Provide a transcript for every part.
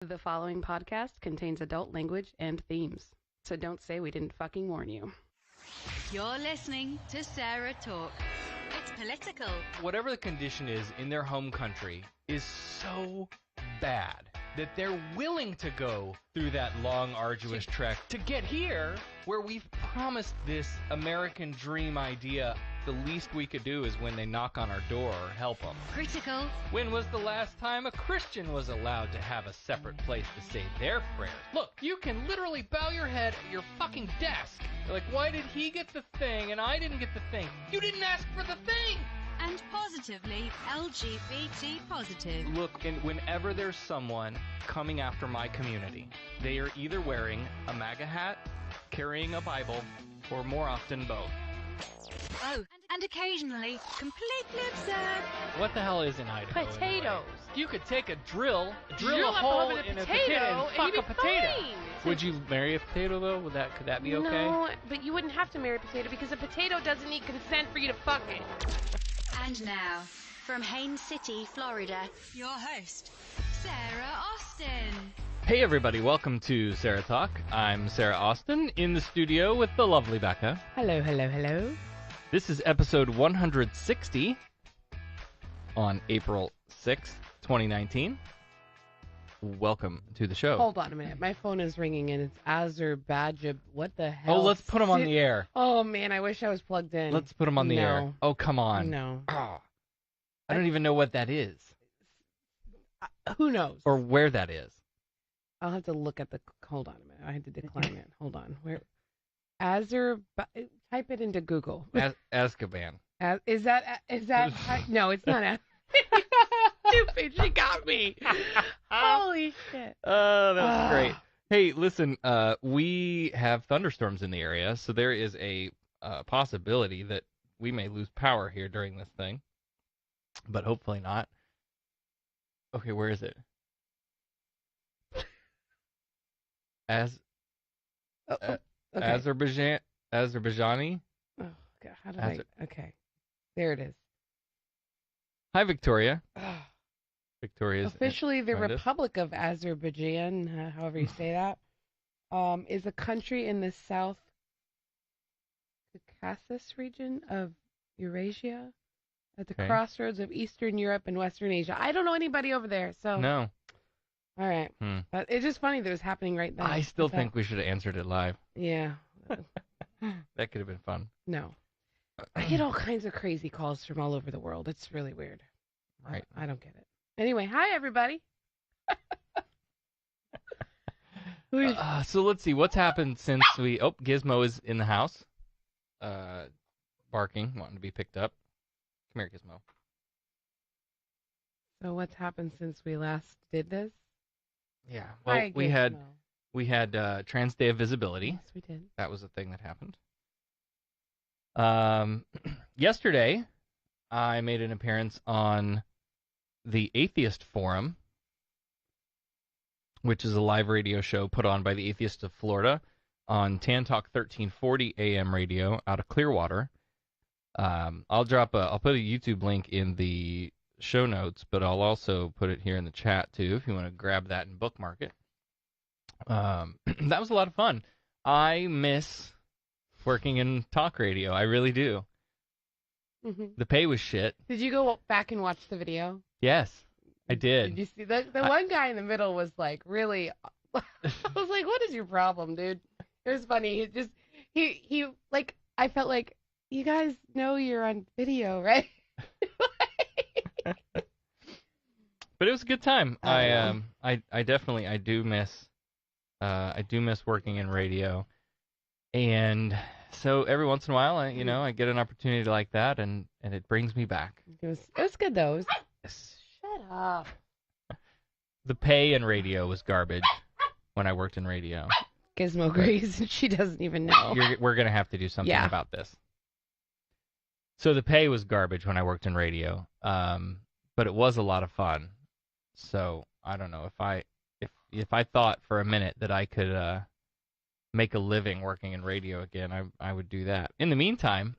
The following podcast contains adult language and themes, so don't say we didn't fucking warn you. You're listening to SarahTalk. It's political. Whatever the condition is in their home country is so bad that they're willing to go through that long, arduous trek to get here, where we've promised this American dream idea. The least we could do is when they knock on our door or help them. Critical. When was the last time a Christian was allowed to have a separate place to say their prayers? Look, you can literally bow your head at your fucking desk. You're like, why did he get the thing and I didn't get the thing? You didn't ask for the thing! And positively LGBT positive. Look, and whenever there's someone coming after my community, they are either wearing a MAGA hat, carrying a Bible, or more often both. Oh, and occasionally completely absurd. What the hell is in Idaho? Potatoes. Anyway? You could take a drill a Drill up hole a in a potato potato and fuck you'd a be potato. fine. Would you marry a potato though? Could that be okay? No, but you wouldn't have to marry a potato because a potato doesn't need consent for you to fuck it. And now, from Haines City, Florida, your host, Sarah Austin. Hey everybody, welcome to Sarah Talk. I'm Sarah Austin in the studio with the lovely Becca. Hello, hello, hello. This is episode 160 on April 6th, 2019. Welcome to the show. Hold on a minute. My phone is ringing and it's Azerbaijan. What the hell? Oh, let's put them on the air. Oh, man, I wish I was plugged in. Let's put them on the air. Oh, come on. No. Oh, I don't even know what that is. Who knows? Or where that is. I'll have to look at the... Hold on a minute. I had to decline it. Hold on. Where? Type it into Google. Azkaban. Is that no, it's not. Stupid, she got me. Holy shit. Oh, that's great. Hey, listen, we have thunderstorms in the area, so there is a possibility that we may lose power here during this thing, but hopefully not. Okay, where is it? Okay. Azerbaijani? Oh, God, how did I... Okay, there it is. Hi, Victoria. Ugh. Victoria's Officially, the Republic of Azerbaijan, however you say that, is a country in the South Caucasus region of Eurasia, at the crossroads of Eastern Europe and Western Asia. I don't know anybody over there, so... No. All right. But it's just funny that it was happening right then. I still think we should have answered it live. Yeah. That could have been fun. No. I get all kinds of crazy calls from all over the world. It's really weird. Right. I don't get it. Anyway, hi, everybody. So let's see. What's happened since we... Oh, Gizmo is in the house. Barking, wanting to be picked up. Come here, Gizmo. So what's happened since we last did this? Yeah. Well, hi, we had Trans Day of Visibility. Yes, we did. That was a thing that happened. Yesterday, I made an appearance on the Atheist Forum, which is a live radio show put on by the Atheists of Florida on Tan Talk 1340 AM radio out of Clearwater. I'll put a YouTube link in the show notes, but I'll also put it here in the chat too if you want to grab that and bookmark it. That was a lot of fun. I miss working in talk radio. I really do. Mm-hmm. The pay was shit. Did you go back and watch the video? Yes, I did. Did you see the one guy in the middle was like really... I was like, what is your problem, dude? It was funny. He like, I felt like, you guys know you're on video, right? But it was a good time. I do miss working in radio, and so every once in a while, I get an opportunity like that, and it brings me back. It was good though. Shut up. The pay in radio was garbage when I worked in radio. Gizmo agrees, and she doesn't even know. We're gonna have to do something about this. So the pay was garbage when I worked in radio, but it was a lot of fun. So I don't know if I thought for a minute that I could make a living working in radio again, I would do that. In the meantime,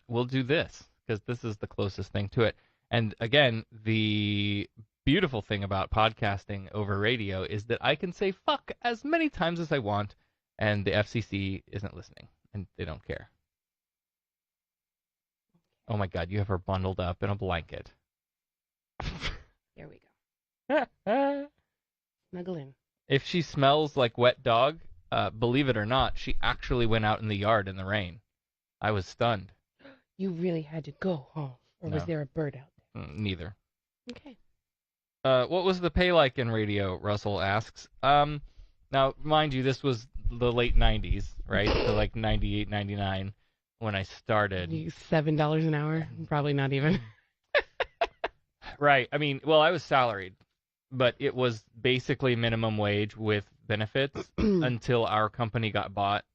we'll do this because this is the closest thing to it. And again, the beautiful thing about podcasting over radio is that I can say fuck as many times as I want, and the FCC isn't listening, and they don't care. Oh my God, you have her bundled up in a blanket. There we go. Snuggle in. If she smells like wet dog, believe it or not, she actually went out in the yard in the rain. I was stunned. You really had to go home, or was No. there a bird out there? Neither. Okay. What was the pay like in radio? Russell asks. Now, mind you, this was the late 90s, right? So like 98, 99 when I started. $7 an hour? Probably not even. Right. I mean, well, I was salaried, but it was basically minimum wage with benefits until our company got bought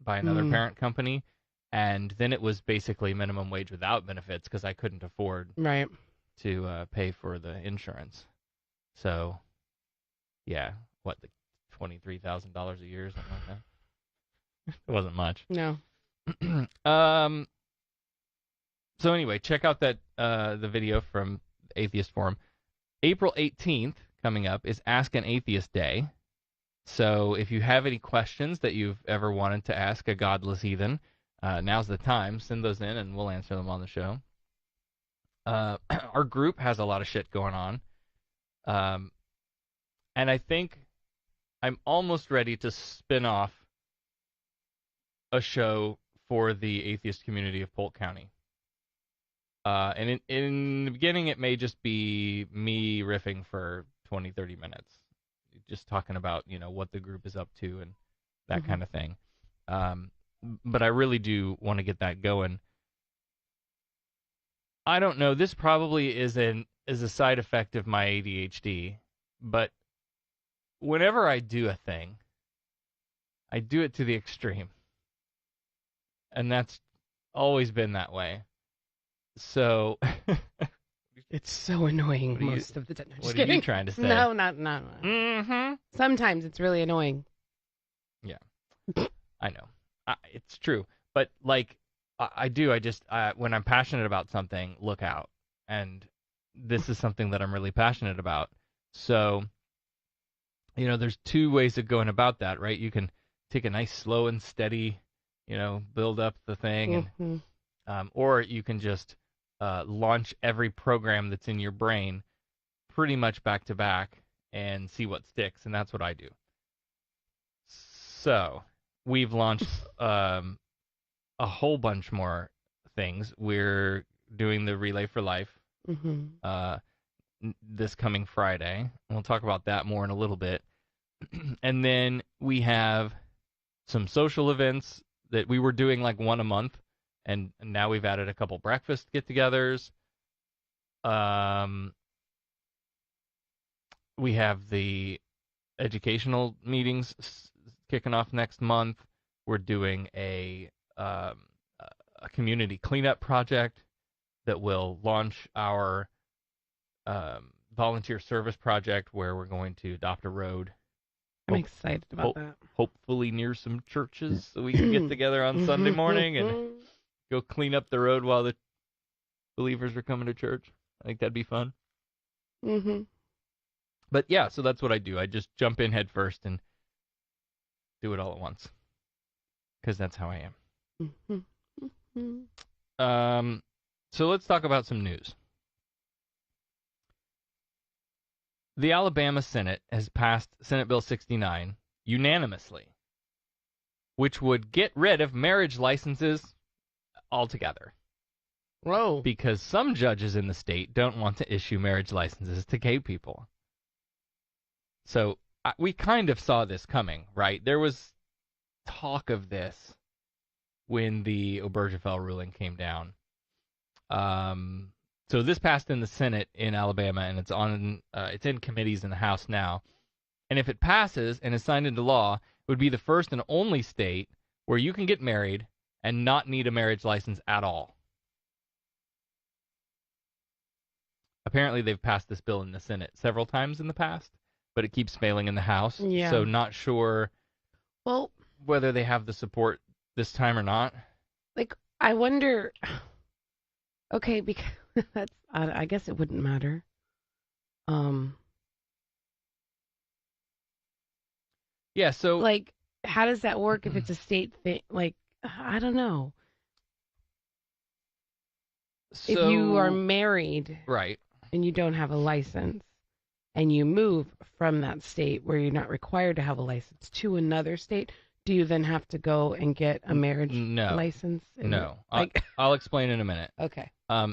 by another parent company. And then it was basically minimum wage without benefits because I couldn't afford Right. to pay for the insurance. So, yeah, what, like $23,000 a year or something like that? It wasn't much. No. So anyway, check out that the video from Atheist Forum. April 18th, coming up, is Ask an Atheist Day. So if you have any questions that you've ever wanted to ask a godless heathen, now's the time. Send those in, and we'll answer them on the show. Our group has a lot of shit going on. And I think I'm almost ready to spin off a show for the atheist community of Polk County. And in the beginning, it may just be me riffing for 20, 30 minutes, just talking about, what the group is up to and that kind of thing. But I really do want to get that going. I don't know. This probably is a side effect of my ADHD, but whenever I do a thing, I do it to the extreme. And that's always been that way. So It's so annoying most of the time. What are you trying to say? No, not. Mm-hmm. Sometimes it's really annoying. Yeah, I know. It's true. But, like, I just, when I'm passionate about something, look out. And this is something that I'm really passionate about. So, there's two ways of going about that, right? You can take a nice slow and steady, build up the thing. And, or you can just launch every program that's in your brain pretty much back to back and see what sticks. And that's what I do. So we've launched a whole bunch more things. We're doing the Relay for Life this coming Friday. And we'll talk about that more in a little bit. And then we have some social events that we were doing like one a month. And now we've added a couple breakfast get-togethers. We have the educational meetings kicking off next month. We're doing a community cleanup project that will launch our volunteer service project where we're going to adopt a road. I'm excited about that. Hopefully near some churches so we can get together on Sunday morning and go clean up the road while the believers are coming to church. I think that'd be fun. But yeah, so that's what I do. I just jump in head first and do it all at once. Because that's how I am. So let's talk about some news. The Alabama Senate has passed Senate Bill 69 unanimously, which would get rid of marriage licenses altogether. Whoa. Because some judges in the state don't want to issue marriage licenses to gay people. So we kind of saw this coming, right? There was talk of this when the Obergefell ruling came down. So this passed in the Senate in Alabama, and it's in committees in the House now. And if it passes and is signed into law, it would be the first and only state where you can get married and not need a marriage license at all. Apparently, they've passed this bill in the Senate several times in the past, but it keeps failing in the House. Yeah. So not sure whether they have the support this time or not. Like, I wonder. Okay, because I guess it wouldn't matter. Yeah, so Like, how does that work if it's a state thing? Like, I don't know. If you are married right. and you don't have a license and you move from that state where you're not required to have a license to another state, do you then have to go and get a marriage license? No. Like, I'll explain in a minute. okay.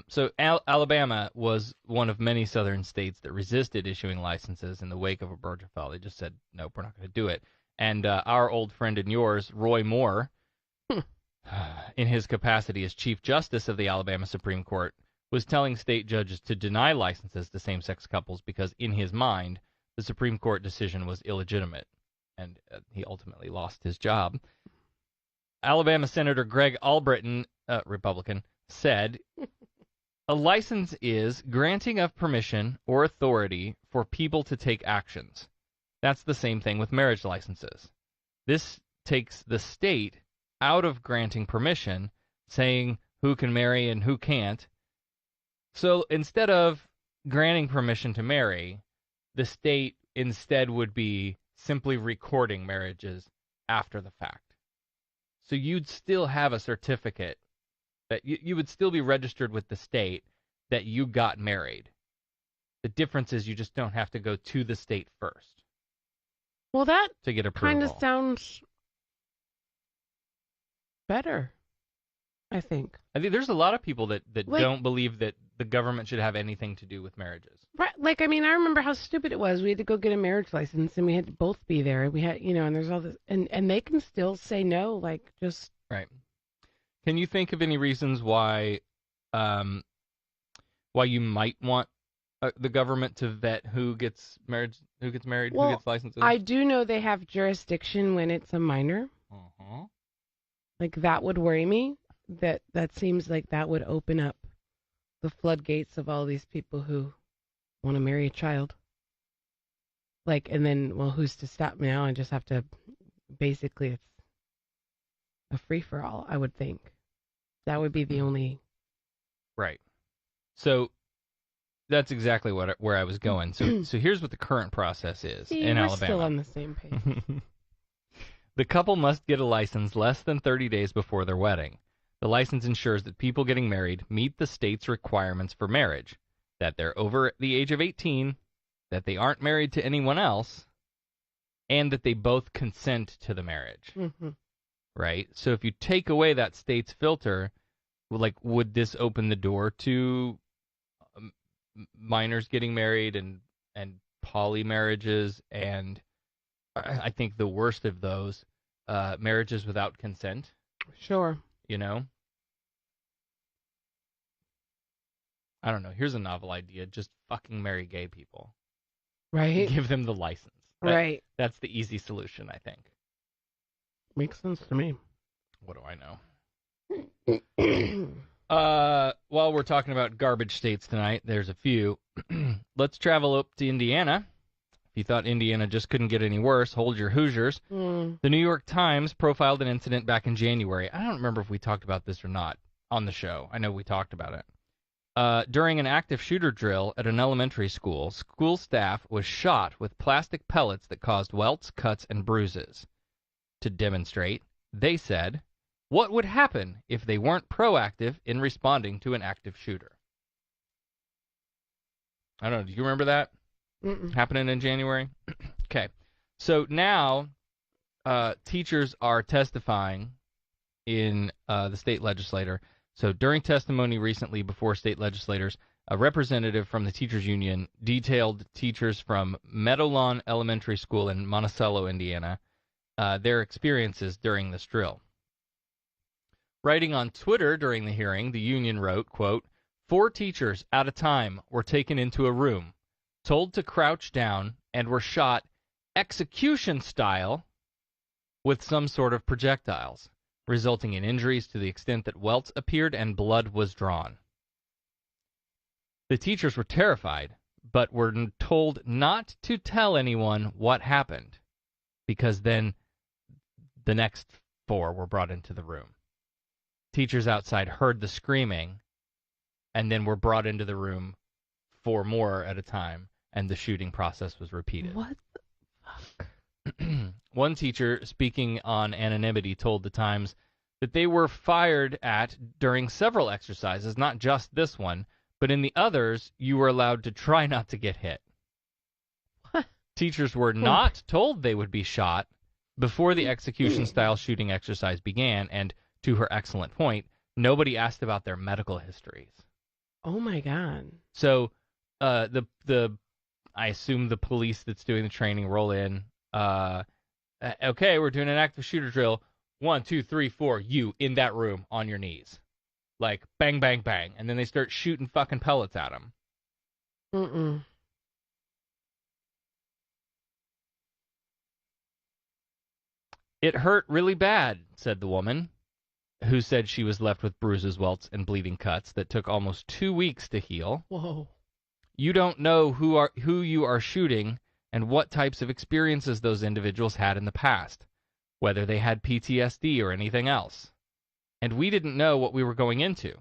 So Alabama was one of many southern states that resisted issuing licenses in the wake of Obergefell. They just said, nope, we're not going to do it. And our old friend and yours, Roy Moore, in his capacity as Chief Justice of the Alabama Supreme Court, was telling state judges to deny licenses to same-sex couples because, in his mind, the Supreme Court decision was illegitimate, and he ultimately lost his job. Alabama Senator Greg Albritton, Republican, said, a license is granting of permission or authority for people to take actions. That's the same thing with marriage licenses. This takes the state out of granting permission, saying who can marry and who can't. So instead of granting permission to marry, the state instead would be simply recording marriages after the fact. So you'd still have a certificate that you would still be registered with the state that you got married. The difference is you just don't have to go to the state first. Well, that to get approval. Kind of sounds better, I think. I think there's a lot of people that don't believe that the government should have anything to do with marriages. Right. Like, I mean, I remember how stupid it was. We had to go get a marriage license, and we had to both be there. We had, and there's all this, and they can still say no, like, just... Right. Can you think of any reasons why you might want the government to vet who gets married, who gets licenses? I do know they have jurisdiction when it's a minor. Uh-huh. Like, that would worry me. That seems like that would open up the floodgates of all these people who want to marry a child. Like, and then, well, who's to stop me now? I just have to, basically, it's a free-for-all, I would think. That would be the only... Right. So that's exactly where I was going. So here's what the current process is in Alabama. We're still on the same page. The couple must get a license less than 30 days before their wedding. The license ensures that people getting married meet the state's requirements for marriage, that they're over the age of 18, that they aren't married to anyone else, and that they both consent to the marriage. Mm-hmm. Right? So if you take away that state's filter, like, would this open the door to minors getting married and poly marriages, and I think the worst of those, marriages without consent? Sure. I don't know. Here's a novel idea. Just fucking marry gay people. Right. Give them the license. Right. That's the easy solution, I think. Makes sense to me. What do I know? While we're talking about garbage states tonight, there's a few. Let's travel up to Indiana. If you thought Indiana just couldn't get any worse, hold your Hoosiers. The New York Times profiled an incident back in January. I don't remember if we talked about this or not on the show. I know we talked about it. During an active shooter drill at an elementary school, school staff was shot with plastic pellets that caused welts, cuts, and bruises. To demonstrate, they said, what would happen if they weren't proactive in responding to an active shooter? I don't know. Do you remember that? Happening in January? Okay. So now teachers are testifying in the state legislature. So during testimony recently before state legislators, a representative from the teachers union detailed teachers from Meadowlawn Elementary School in Monticello, Indiana, their experiences during this drill. Writing on Twitter during the hearing, the union wrote, quote, 4 teachers at a time were taken into a room, told to crouch down, and were shot execution style with some sort of projectiles, resulting in injuries to the extent that welts appeared and blood was drawn. The teachers were terrified, but were told not to tell anyone what happened, because then the next 4 were brought into the room. Teachers outside heard the screaming and then were brought into the room 4 more at a time, and the shooting process was repeated. What the fuck? One teacher, speaking on anonymity, told the Times that they were fired at during several exercises, not just this one, but in the others, you were allowed to try not to get hit. What? Teachers were not told they would be shot before the execution-style shooting exercise began, and to her excellent point, nobody asked about their medical histories. Oh my God. So, I assume the police that's doing the training roll in. Okay, we're doing an active shooter drill. 1, 2, 3, 4. You in that room on your knees, like bang, bang, bang, and then they start shooting fucking pellets at them. Mm-mm. It hurt really bad, said the woman, who said she was left with bruises, welts, and bleeding cuts that took almost 2 weeks to heal. Whoa. You don't know who you are shooting and what types of experiences those individuals had in the past, whether they had PTSD or anything else. And we didn't know what we were going into.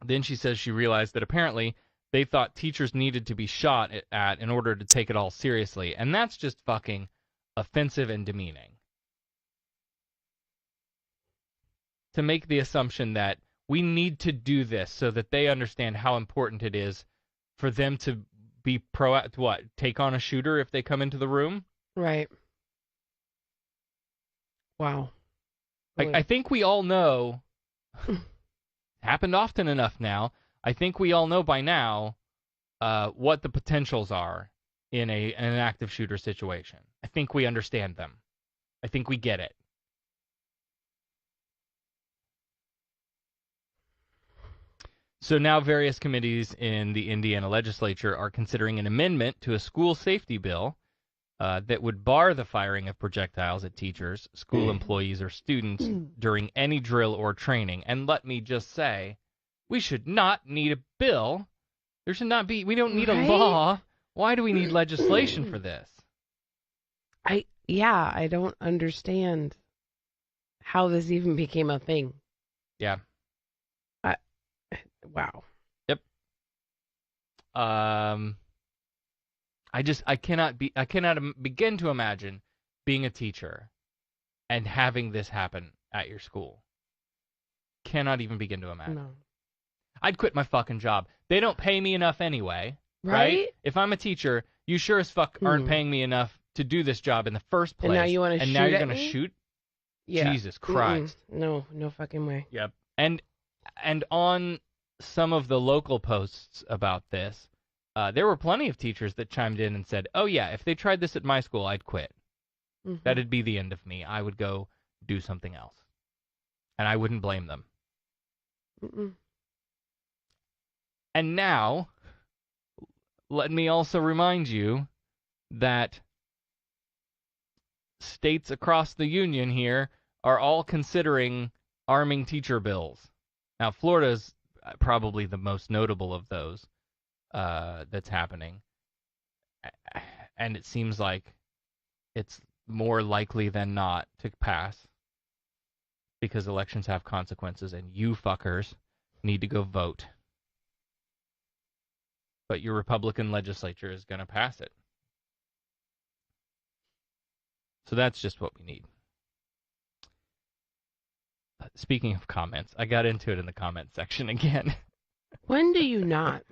Then she says she realized that apparently they thought teachers needed to be shot at in order to take it all seriously, and that's just fucking offensive and demeaning. To make the assumption that we need to do this so that they understand how important it is for them to be take on a shooter if they come into the room? Right. Wow. I think we all know, happened often enough now, I think we all know by now what the potentials are in an active shooter situation. I think we understand them. I think we get it. So now various committees in the Indiana Legislature are considering an amendment to a school safety bill that would bar the firing of projectiles at teachers, school employees, or students during any drill or training. And let me just say, we should not need a bill. There should not be. We don't need a law. Why do we need legislation for this? I don't understand how this even became a thing. Yeah. Wow. Yep. I cannot begin to imagine being a teacher and having this happen at your school. Cannot even begin to imagine. No. I'd quit my fucking job. They don't pay me enough anyway, right? If I'm a teacher, you sure as fuck aren't paying me enough to do this job in the first place. And now you want to shoot And now you're at going to me? shoot? Yeah. Jesus Christ. No fucking way. Yep. And on some of the local posts about this, there were plenty of teachers that chimed in and said, oh yeah, if they tried this at my school, I'd quit. Mm-hmm. That'd be the end of me. I would go do something else. And I wouldn't blame them. Mm-mm. And now, let me also remind you that states across the union here are all considering arming teacher bills. Now, Florida's probably the most notable of those that's happening. And it seems like it's more likely than not to pass because elections have consequences and you fuckers need to go vote. But your Republican legislature is going to pass it. So that's just what we need. Speaking of comments, I got into it in the comment section again. When do you not?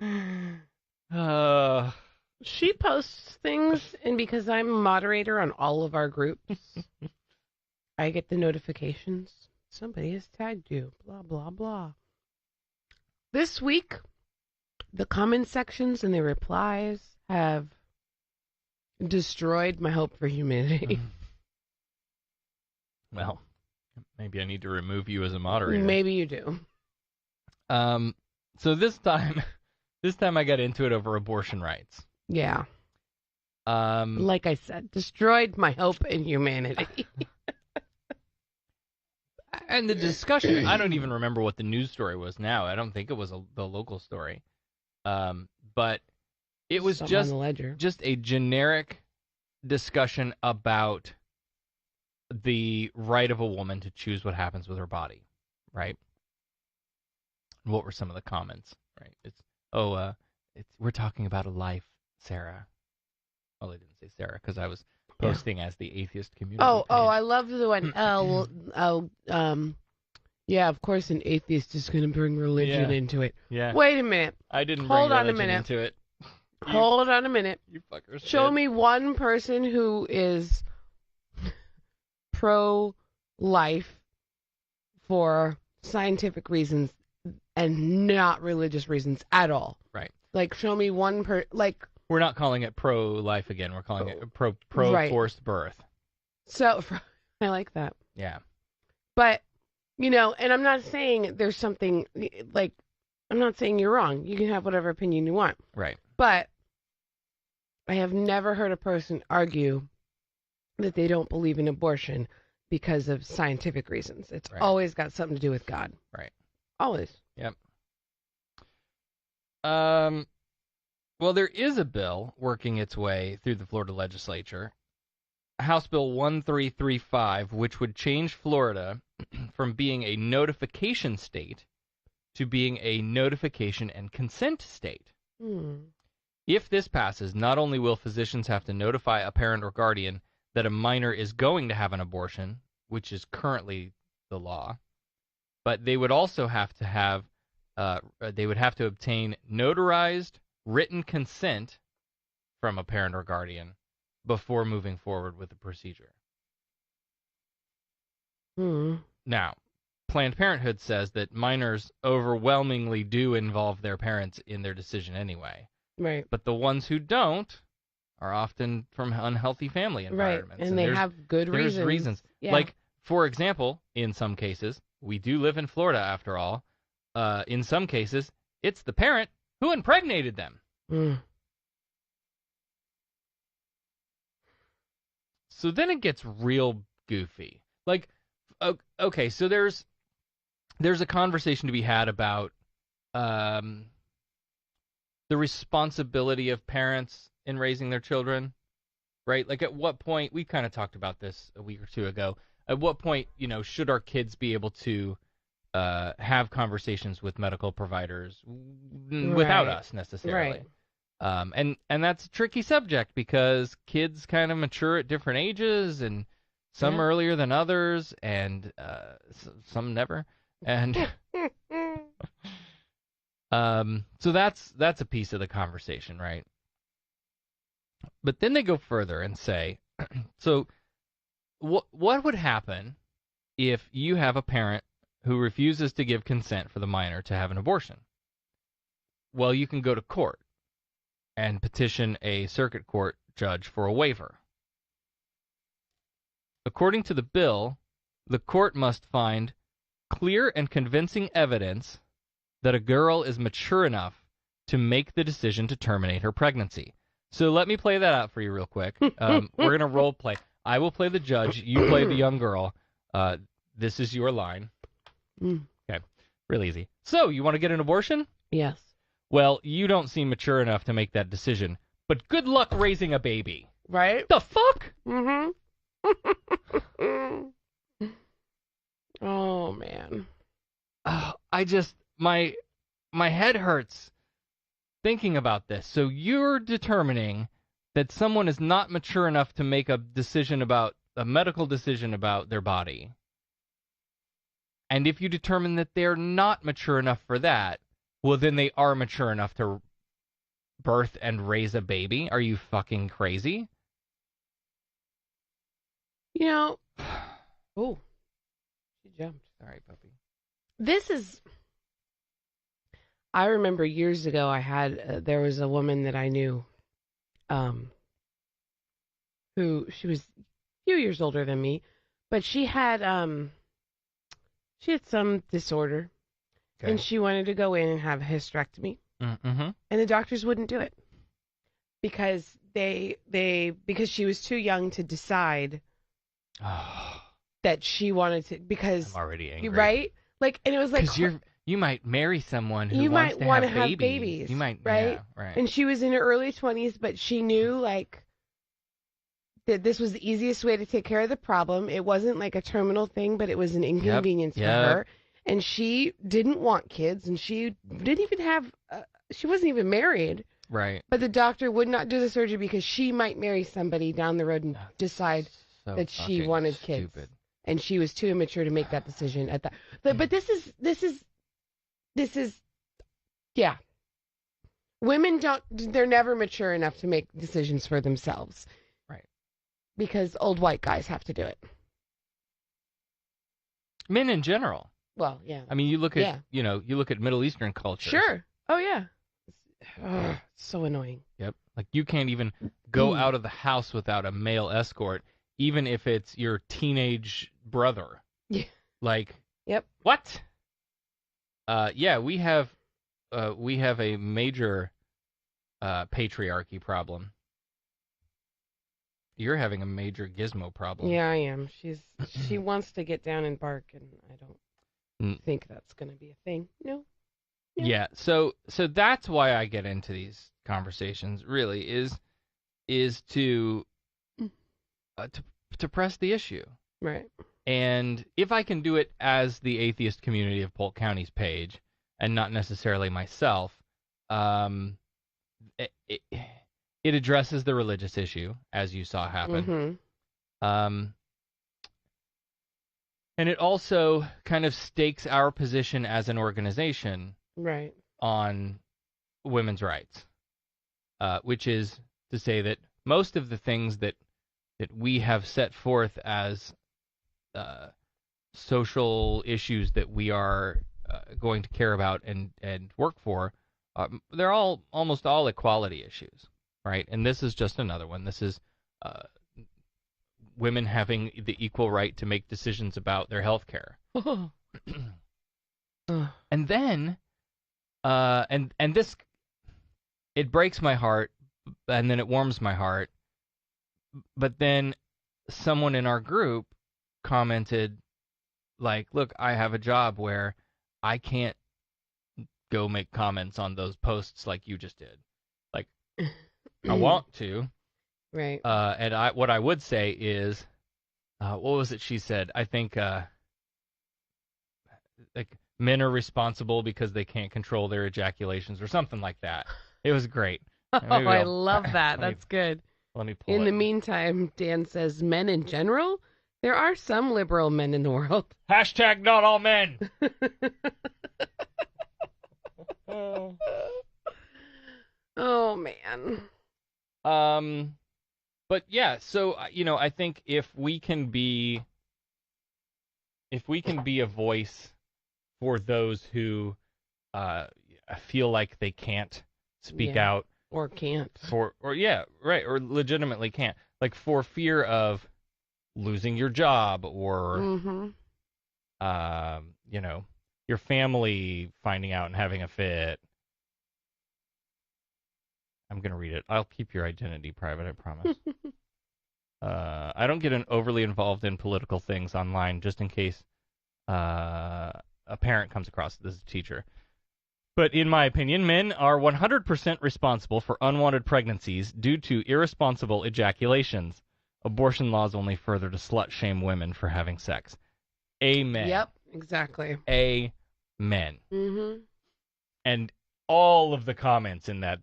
She posts things, and because I'm a moderator on all of our groups, I get the notifications. Somebody has tagged you, blah, blah, blah. This week, the comment sections and the replies have destroyed my hope for humanity. Well, maybe I need to remove you as a moderator. Maybe you do. So this time I got into it over abortion rights. Yeah. Like I said, destroyed my hope in humanity. And the discussion, I don't even remember what the news story was now. I don't think it was the local story. But it was Something on the ledger. just a generic discussion about the right of a woman to choose what happens with her body, right? What were some of the comments, right? We're talking about a life Sarah. Well, I didn't say Sarah because I was posting as the atheist community. Oh, page. I love the one. Yeah, of course an atheist is going to bring religion into it. Yeah. Wait a minute. I didn't Hold bring on a religion minute. into it. Hold on a minute. You fuckers. Show did. me one person who is pro-life for scientific reasons and not religious reasons at all. Right. Like, show me one We're not calling it pro-life again. We're calling it Right. pro-forced birth. So, I like that. Yeah. But, and I'm not saying there's something, like, I'm not saying you're wrong. You can have whatever opinion you want. Right. But I have never heard a person argue that they don't believe in abortion because of scientific reasons. It's always got something to do with God. Right. Always. Yep. Well, there is a bill working its way through the Florida Legislature, House Bill 1335, which would change Florida from being a notification state to being a notification and consent state. If this passes, not only will physicians have to notify a parent or guardian that a minor is going to have an abortion, which is currently the law, but they would also have to obtain notarized written consent from a parent or guardian before moving forward with the procedure. Now, Planned Parenthood says that minors overwhelmingly do involve their parents in their decision anyway. Right. But the ones who don't are often from unhealthy family environments. Right, and they have good reasons. There's reasons. Yeah. Like, for example, in some cases, we do live in Florida after all, in some cases, it's the parent who impregnated them. So then it gets real goofy. Like, okay, so there's a conversation to be had about the responsibility of parents in raising their children, right? Like, at what point, we kind of talked about this a week or two ago, at what point, should our kids be able to have conversations with medical providers without us necessarily? Right. And that's a tricky subject because kids kind of mature at different ages, and some earlier than others, and some never. And so that's a piece of the conversation, right? But then they go further and say, so what would happen if you have a parent who refuses to give consent for the minor to have an abortion? Well, you can go to court and petition a circuit court judge for a waiver. According to the bill, the court must find clear and convincing evidence that a girl is mature enough to make the decision to terminate her pregnancy. So let me play that out for you real quick. We're going to role play. I will play the judge. You play the young girl. This is your line. Okay, real easy. So, you want to get an abortion? Yes. Well, you don't seem mature enough to make that decision, but good luck raising a baby. Right? The fuck? Oh, man. My head hurts thinking about this. So you're determining that someone is not mature enough to make a medical decision about their body. And if you determine that they're not mature enough for that, well, then they are mature enough to birth and raise a baby? Are you fucking crazy? Oh, she jumped. Sorry, puppy. I remember years ago there was a woman that I knew, who, she was a few years older than me, but she had some disorder. Okay. And she wanted to go in and have a hysterectomy. And the doctors wouldn't do it because because she was too young to decide that she wanted to, because I'm already angry. Right? Like, and it was like, because you might marry someone who wants to have babies. You might, right? Yeah, right. And she was in her early 20s, but she knew, like, that this was the easiest way to take care of the problem. It wasn't like a terminal thing, but it was an inconvenience for her. And she didn't want kids, and she didn't even have, she wasn't even married. Right. But the doctor would not do the surgery because she might marry somebody down the road and decide So that she fucking wanted kids. stupid. And she was too immature to make that decision at that. But this is, yeah. Women they're never mature enough to make decisions for themselves. Right. Because old white guys have to do it. Men in general. Well, yeah. I mean, you look at, you look at Middle Eastern culture. Sure. Oh, yeah. So annoying. Yep. Like, you can't even go out of the house without a male escort, even if it's your teenage brother. Yeah. Like, yep. What? Yeah, we have a major patriarchy problem. You're having a major gizmo problem. Yeah, I am. She wants to get down and bark, and I don't think that's going to be a thing. No. Yeah, so that's why I get into these conversations. Really, is to press the issue. Right. And if I can do it as the atheist community of Polk County's page, and not necessarily myself, it addresses the religious issue, as you saw happen. Mm-hmm. And it also kind of stakes our position as an organization right on women's rights, which is to say that most of the things that we have set forth as social issues that we are going to care about and work for, they're almost all equality issues, right? And this is just another one. This is women having the equal right to make decisions about their health care. And then, and this, it breaks my heart, and then it warms my heart. But then someone in our group commented, like, look, I have a job where I can't go make comments on those posts like you just did. Like, I want to. Right. And what I would say is, what was it she said? I think, like, men are responsible because they can't control their ejaculations or something like that. It was great. Oh, I love that. That's good. Let me pull In it. the meantime, Dan says, men in general? There are some liberal men in the world. Hashtag not all men. Oh, man. But yeah, so, I think if we can be a voice for those who feel like they can't speak out or can't or legitimately can't, like, for fear of losing your job or your family finding out and having a fit. I'm going to read it. I'll keep your identity private, I promise. I don't get overly involved in political things online, just in case a parent comes across it as a teacher. But in my opinion, men are 100% responsible for unwanted pregnancies due to irresponsible ejaculations. Abortion laws only further to slut-shame women for having sex. Amen. Yep, exactly. Amen. Mm-hmm. And all of the comments in that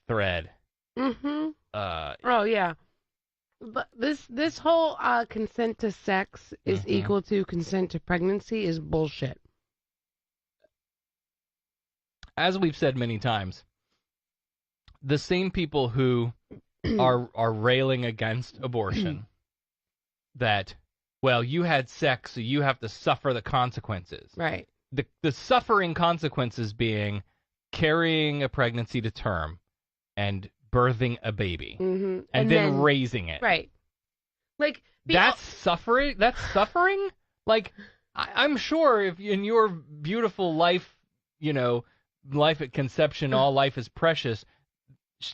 thread. Mm-hmm. Oh, yeah. But this whole consent to sex is equal to consent to pregnancy is bullshit. As we've said many times, the same people who are railing against abortion, that, well, you had sex, so you have to suffer the consequences. Right. The suffering consequences being carrying a pregnancy to term and birthing a baby and then raising it. Right. Like, that's suffering. That's suffering. Like, I'm sure if in your beautiful life, life at conception, all life is precious,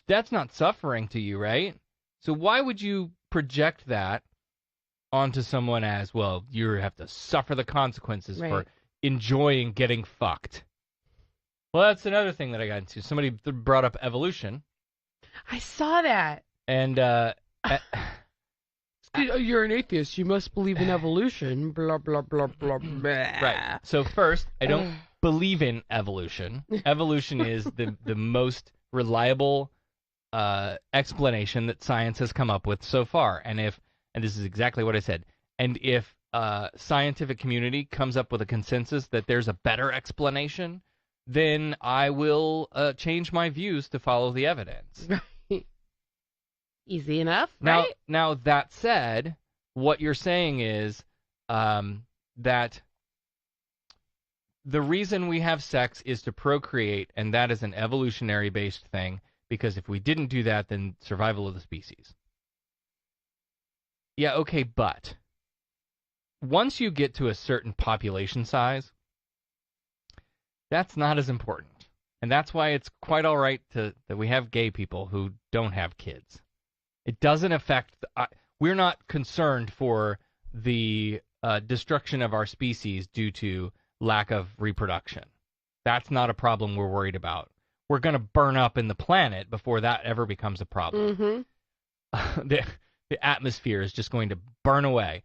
that's not suffering to you, right? So why would you project that onto someone as, well, you have to suffer the consequences for enjoying getting fucked? Well, that's another thing that I got into. Somebody brought up evolution. I saw that. And you're an atheist. You must believe in evolution. Blah, blah, blah, blah, blah. Right. So first, I don't believe in evolution. Evolution is the most reliable explanation that science has come up with so far. And this is exactly what I said, and if scientific community comes up with a consensus that there's a better explanation, then I will change my views to follow the evidence. Easy enough, right? Now that said, what you're saying is that the reason we have sex is to procreate, and that is an evolutionary-based thing, because if we didn't do that, then survival of the species. Yeah, okay, but once you get to a certain population size, that's not as important. And that's why it's quite all right that we have gay people who don't have kids. It doesn't affect... we're not concerned for the destruction of our species due to lack of reproduction. That's not a problem we're worried about. We're going to burn up in the planet before that ever becomes a problem. Mm-hmm. The atmosphere is just going to burn away.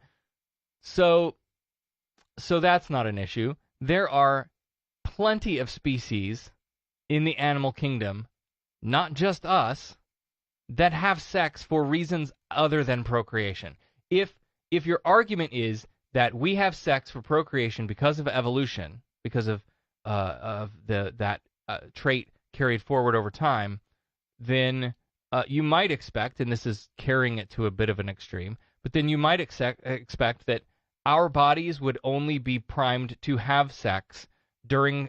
So that's not an issue. There are plenty of species in the animal kingdom, not just us, that have sex for reasons other than procreation. If your argument is that we have sex for procreation because of evolution, because of that trait carried forward over time, then you might expect, and this is carrying it to a bit of an extreme, but then you might expect that our bodies would only be primed to have sex during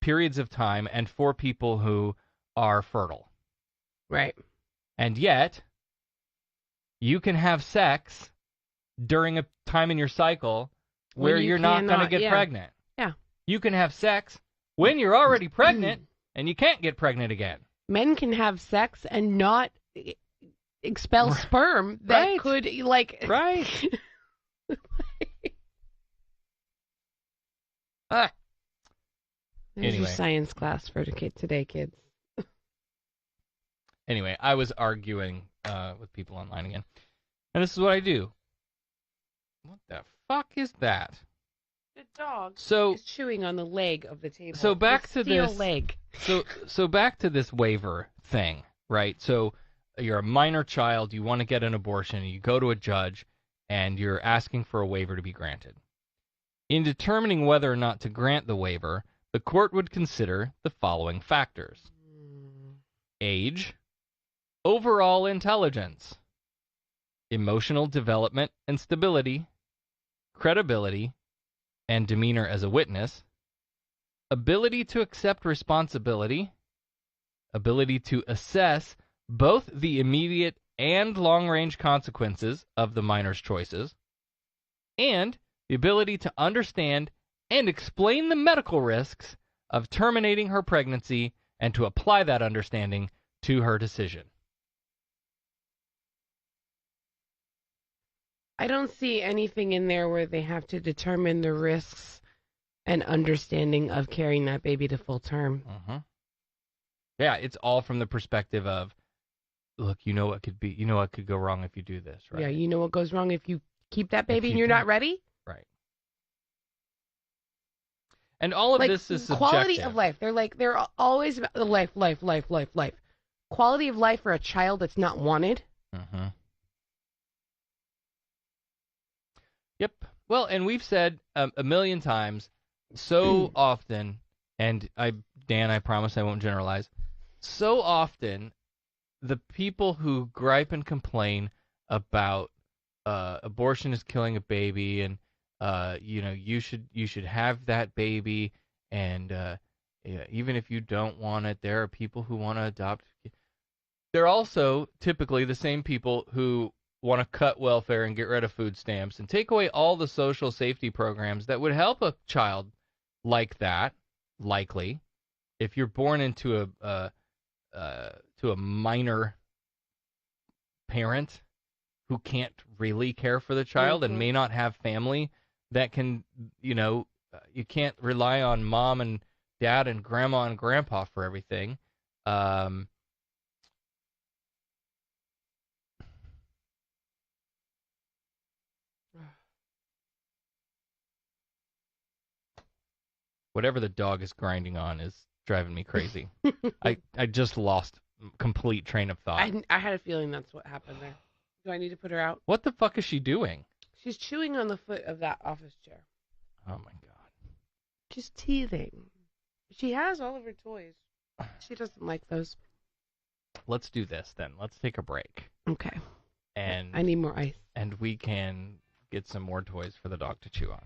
periods of time and for people who are fertile. Right. And yet, you can have sex during a time in your cycle where you're not going to get pregnant. Yeah. You can have sex when you're already pregnant and you can't get pregnant again. Men can have sex and not expel sperm that could, like... Right. There's your science class for today, kids. Anyway, I was arguing with people online again. And this is what I do. What the fuck is that? The dog is chewing on the leg of the table. So back to this leg. So back to this waiver thing, right? So you're a minor child, you want to get an abortion, you go to a judge, and you're asking for a waiver to be granted. In determining whether or not to grant the waiver, the court would consider the following factors: age, overall intelligence, emotional development and stability, credibility and demeanor as a witness, ability to accept responsibility, ability to assess both the immediate and long-range consequences of the minor's choices, and the ability to understand and explain the medical risks of terminating her pregnancy and to apply that understanding to her decision. I don't see anything in there where they have to determine the risks and understanding of carrying that baby to full term. Mm-hmm. Yeah, it's all from the perspective of, look, you know what could go wrong if you do this, right? Yeah, you know what goes wrong if you keep that baby and you're not ready? Right. And all of this is subjective. Quality of life. They're always about life. Quality of life for a child that's not wanted. Mm-hmm. Yep. Well, and we've said a million times, so often, and Dan, I promise I won't generalize, so often the people who gripe and complain about abortion is killing a baby, and you should have that baby, and even if you don't want it, there are people who want to adopt. They're also typically the same people who want to cut welfare and get rid of food stamps and take away all the social safety programs that would help a child like that, likely, if you're born into a minor parent who can't really care for the child and may not have family that can, you can't rely on mom and dad and grandma and grandpa for everything. Whatever the dog is grinding on is driving me crazy. I just lost complete train of thought. I had a feeling that's what happened there. Do I need to put her out? What the fuck is she doing? She's chewing on the foot of that office chair. Oh my god. She's teething. She has all of her toys. She doesn't like those. Let's do this then. Let's take a break. Okay. And I need more ice. And we can get some more toys for the dog to chew on.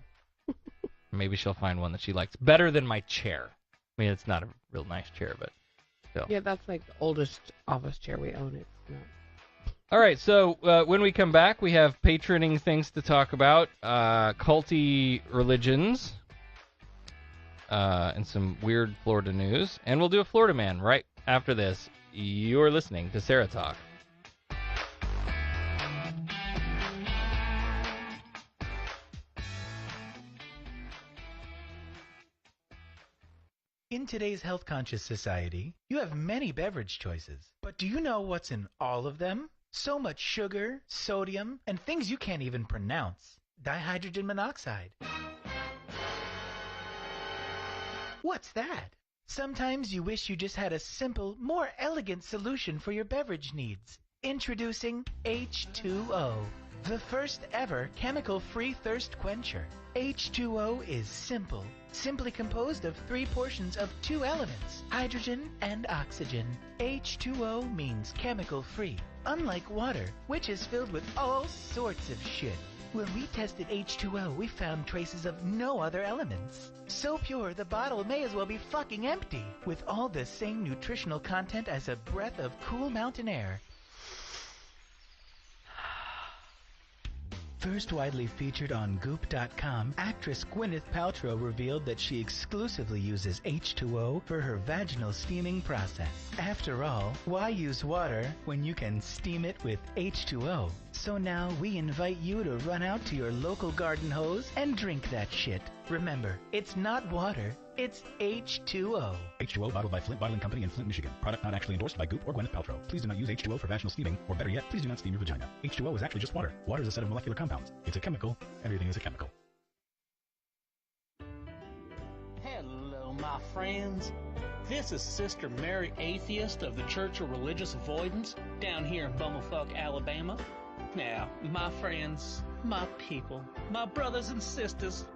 Maybe she'll find one that she likes better than my chair. I mean, it's not a real nice chair, but still. Yeah, that's like the oldest office chair we own. It's not. All right, so when we come back, we have patroning things to talk about, culty religions, and some weird Florida news. And we'll do a Florida man right after this. You're listening to SarahTalk. In today's health-conscious society, you have many beverage choices. But do you know what's in all of them? So much sugar, sodium, and things you can't even pronounce. Dihydrogen monoxide. What's that? Sometimes you wish you just had a simple, more elegant solution for your beverage needs. Introducing H2O, the first ever chemical-free thirst quencher. H2O is simple, simply composed of 3 portions of 2 elements, hydrogen and oxygen. H2O means chemical-free, unlike water, which is filled with all sorts of shit. When we tested H2O, we found traces of no other elements. So pure, the bottle may as well be fucking empty, with all the same nutritional content as a breath of cool mountain air. First widely featured on Goop.com, actress Gwyneth Paltrow revealed that she exclusively uses H2O for her vaginal steaming process. After all, why use water when you can steam it with H2O? So now we invite you to run out to your local garden hose and drink that shit. Remember, it's not water, it's H2O. H2O bottled by Flint Bottling Company in Flint, Michigan. Product not actually endorsed by Goop or Gwyneth Paltrow. Please do not use H2O for vaginal steaming, or better yet, please do not steam your vagina. H2O is actually just water. Water is a set of molecular compounds. It's a chemical. Everything is a chemical. Hello, my friends. This is Sister Mary Atheist of the Church of Religious Avoidance down here in Bumblefuck, Alabama. Now, my friends, my people, my brothers and sisters,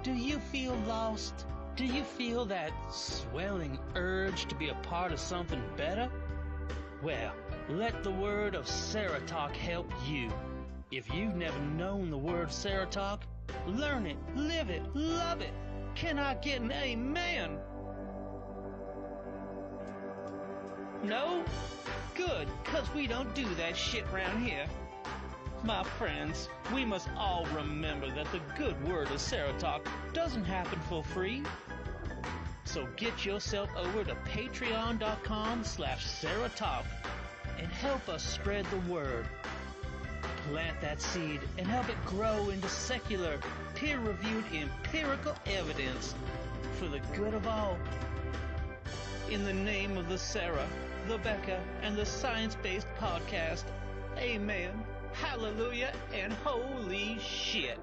do you feel lost? Do you feel that swelling urge to be a part of something better? Well, let the word of SarahTalk help you. If you've never known the word SarahTalk, learn it, live it, love it. Can I get an amen? No? Good, 'cause we don't do that shit round here. My friends, we must all remember that the good word of SarahTalk doesn't happen for free. So get yourself over to patreon.com/SarahTalk and help us spread the word. Plant that seed and help it grow into secular, peer-reviewed empirical evidence for the good of all. In the name of the Sarah, the Becca, and the science-based podcast, amen. Hallelujah and holy shit.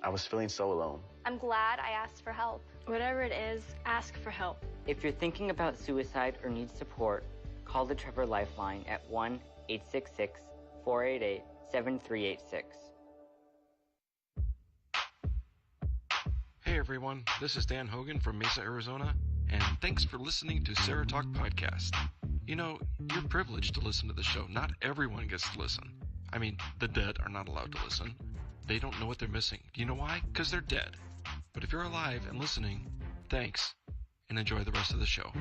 I was feeling so alone. I'm glad I asked for help. Whatever it is, ask for help. If you're thinking about suicide or need support, call the Trevor Lifeline at 1-866-488-7386. Hey everyone, this is Dan Hogan from Mesa, Arizona, and thanks for listening to SarahTalk Podcast. You know, you're privileged to listen to the show. Not everyone gets to listen. I mean, the dead are not allowed to listen. They don't know what they're missing. Do you know why? Because they're dead. But if you're alive and listening, thanks, and enjoy the rest of the show.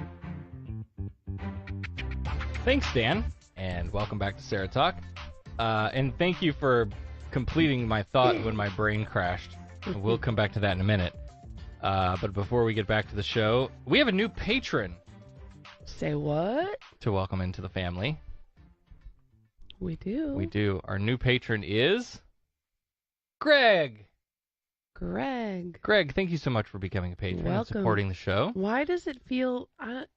Thanks, Dan, and welcome back to SarahTalk. And thank you for completing my thought when my brain crashed. We'll come back to that in a minute. But before we get back to the show, we have a new patron. Say what? To welcome into the family. We do. We do. Our new patron is Greg. Greg, thank you so much for becoming a patron and welcome. supporting the show. Why does it feel, I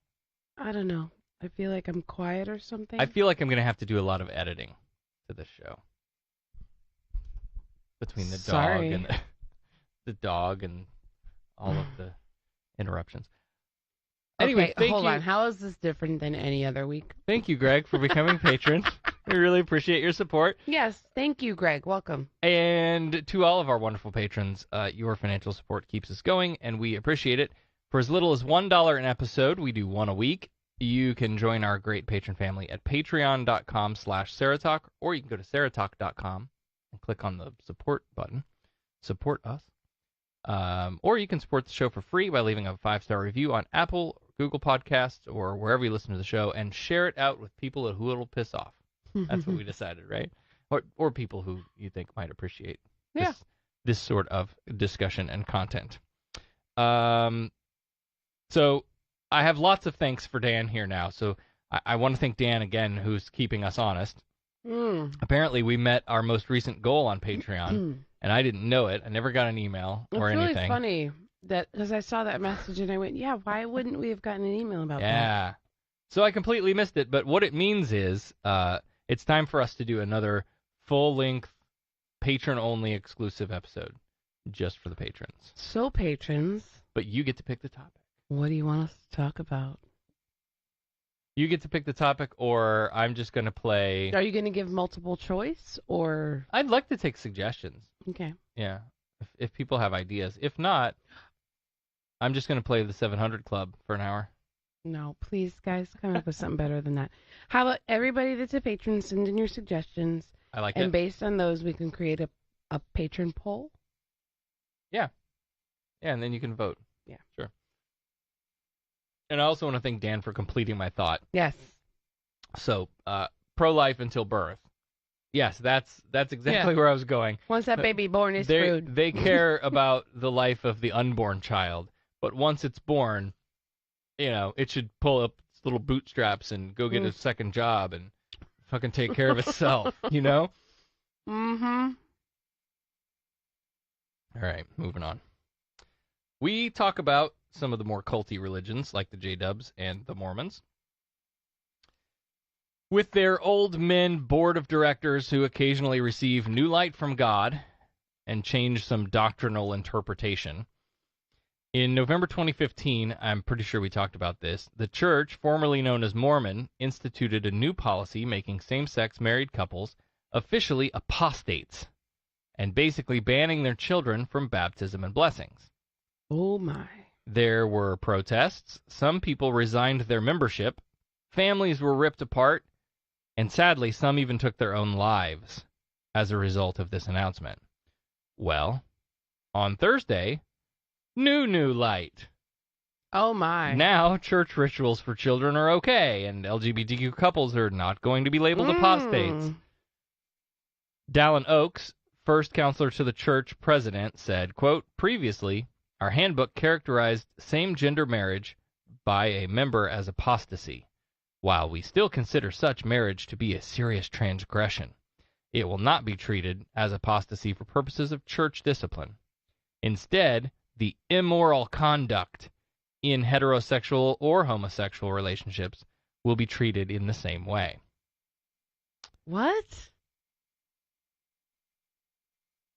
don't know. I feel like I'm quiet or something. I feel like I'm going to have to do a lot of editing to this show. Between the dog and the dog and all of the interruptions. Anyway, okay, hold on. How is this different than any other week? Thank you, Greg, for becoming a patron. We really appreciate your support. Yes, thank you, Greg. Welcome. And to all of our wonderful patrons, your financial support keeps us going, and we appreciate it. For as little as $1 an episode, we do one a week. You can join our great patron family at patreon.com/SarahTalk, or you can go to SarahTalk.com and click on the support button. Support us. Or you can support the show for free by leaving a 5-star review on Apple, Google Podcasts, or wherever you listen to the show, and share it out with people who it'll piss off. That's what we decided, right? Or people who you think might appreciate this sort of discussion and content. So I have lots of thanks for Dan here now. So I want to thank Dan again, who's keeping us honest. Apparently, we met our most recent goal on Patreon, and I didn't know it. I never got an email or anything. It's really funny that because I saw that message and I went, yeah, why wouldn't we have gotten an email about that? Yeah. So I completely missed it. But what it means is it's time for us to do another full-length, patron-only exclusive episode just for the patrons. So, patrons. But you get to pick the topic. What do you want us to talk about? You get to pick the topic, or I'm just going to play... Are you going to give multiple choice, or... I'd like to take suggestions. Okay. Yeah, if people have ideas. If not, I'm just going to play the 700 Club for an hour. No, please, guys, come up with something better than that. How about everybody that's a patron, send in your suggestions. I like it. And based on those, we can create a patron poll. Yeah. Yeah, and then you can vote. Yeah. Sure. And I also want to thank Dan for completing my thought. Yes. So, pro-life until birth. Yes, that's exactly where I was going. Once that baby born is screwed. They care about the life of the unborn child, but once it's born, it should pull up its little bootstraps and go get a second job and fucking take care of itself, Mm-hmm. All right, moving on. We talk about some of the more culty religions, like the J-Dubs and the Mormons, with their old men board of directors who occasionally receive new light from God and change some doctrinal interpretation. In November 2015, I'm pretty sure we talked about this, the church, formerly known as Mormon, instituted a new policy making same-sex married couples officially apostates and basically banning their children from baptism and blessings. Oh, my. There were protests, some people resigned their membership, families were ripped apart, and sadly, some even took their own lives as a result of this announcement. Well, on Thursday, new light. Oh, my. Now, church rituals for children are okay, and LGBTQ couples are not going to be labeled apostates. Dallin Oaks, first counselor to the church president, said, quote, previously, our handbook characterized same-gender marriage by a member as apostasy. While we still consider such marriage to be a serious transgression, it will not be treated as apostasy for purposes of church discipline. Instead, the immoral conduct in heterosexual or homosexual relationships will be treated in the same way. What?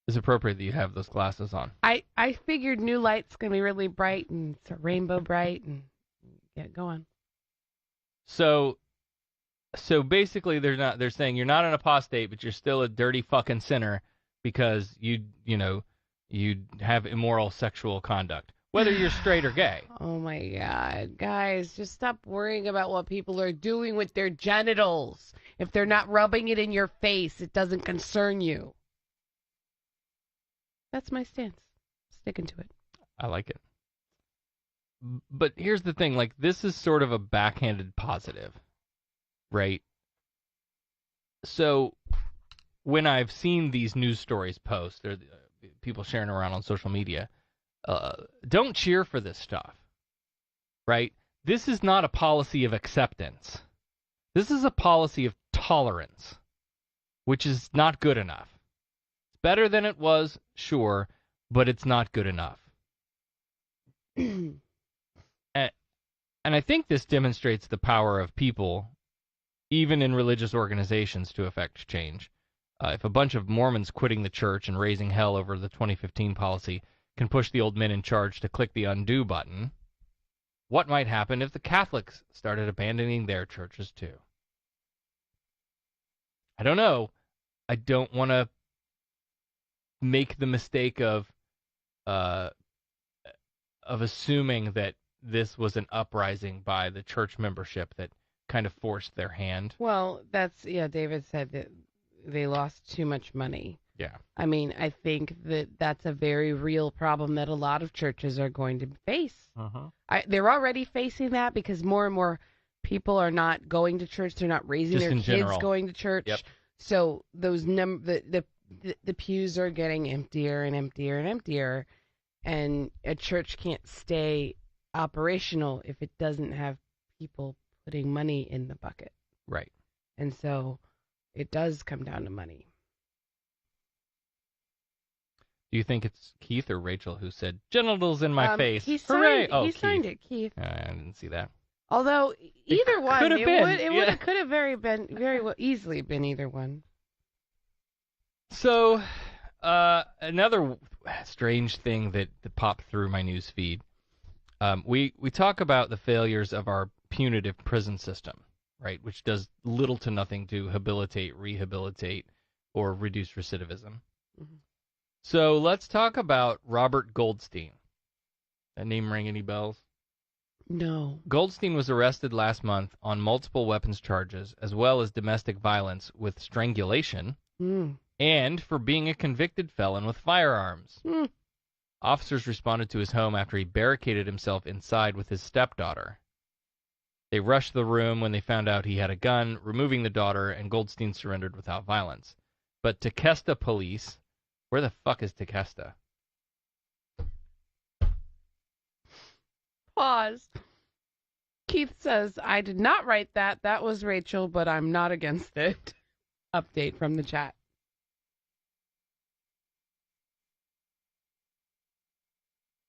It's appropriate that you have those glasses on. I figured new light's going to be really bright and it's rainbow bright and get it going. So basically they're saying you're not an apostate, but you're still a dirty fucking sinner because you have immoral sexual conduct, whether you're straight or gay. Oh my God, guys, just stop worrying about what people are doing with their genitals. If they're not rubbing it in your face, it doesn't concern you. That's my stance. Sticking to it. I like it. But here's the thing, this is sort of a backhanded positive, right? So when I've seen these news stories post, or people sharing around on social media, don't cheer for this stuff, right? This is not a policy of acceptance. This is a policy of tolerance, which is not good enough. It's better than it was, sure, but it's not good enough. And I think this demonstrates the power of people, even in religious organizations, to effect change. If a bunch of Mormons quitting the church and raising hell over the 2015 policy can push the old men in charge to click the undo button. What might happen if the Catholics started abandoning their churches too? I don't know. I don't want to make the mistake of assuming that this was an uprising by the church membership that kind of forced their hand. Well, David said that they lost too much money. Yeah. I mean, I think that that's a very real problem that a lot of churches are going to face. They're already facing that because more and more people are not going to church. They're not raising Just their in kids general. Going to church. Yep. So those the pews are getting emptier and emptier and emptier, and a church can't stay operational if it doesn't have people putting money in the bucket. Right. And so it does come down to money. Do you think it's Keith or Rachel who said, genitals in my face? He Hooray! signed it, Keith. I didn't see that. Although either one, could have been. It could have very well easily been either one. So, another strange thing that popped through my news feed. We talk about the failures of our punitive prison system, right, which does little to nothing to habilitate, rehabilitate, or reduce recidivism. Mm-hmm. So let's talk about Robert Goldstein. That name ring any bells? No. Goldstein was arrested last month on multiple weapons charges, as well as domestic violence with strangulation, and for being a convicted felon with firearms. Officers responded to his home after he barricaded himself inside with his stepdaughter. They rushed the room when they found out he had a gun, removing the daughter, and Goldstein surrendered without violence. But Tequesta police... Where the fuck is Tequesta? Pause. Keith says, I did not write that. That was Rachel, but I'm not against it. Update from the chat.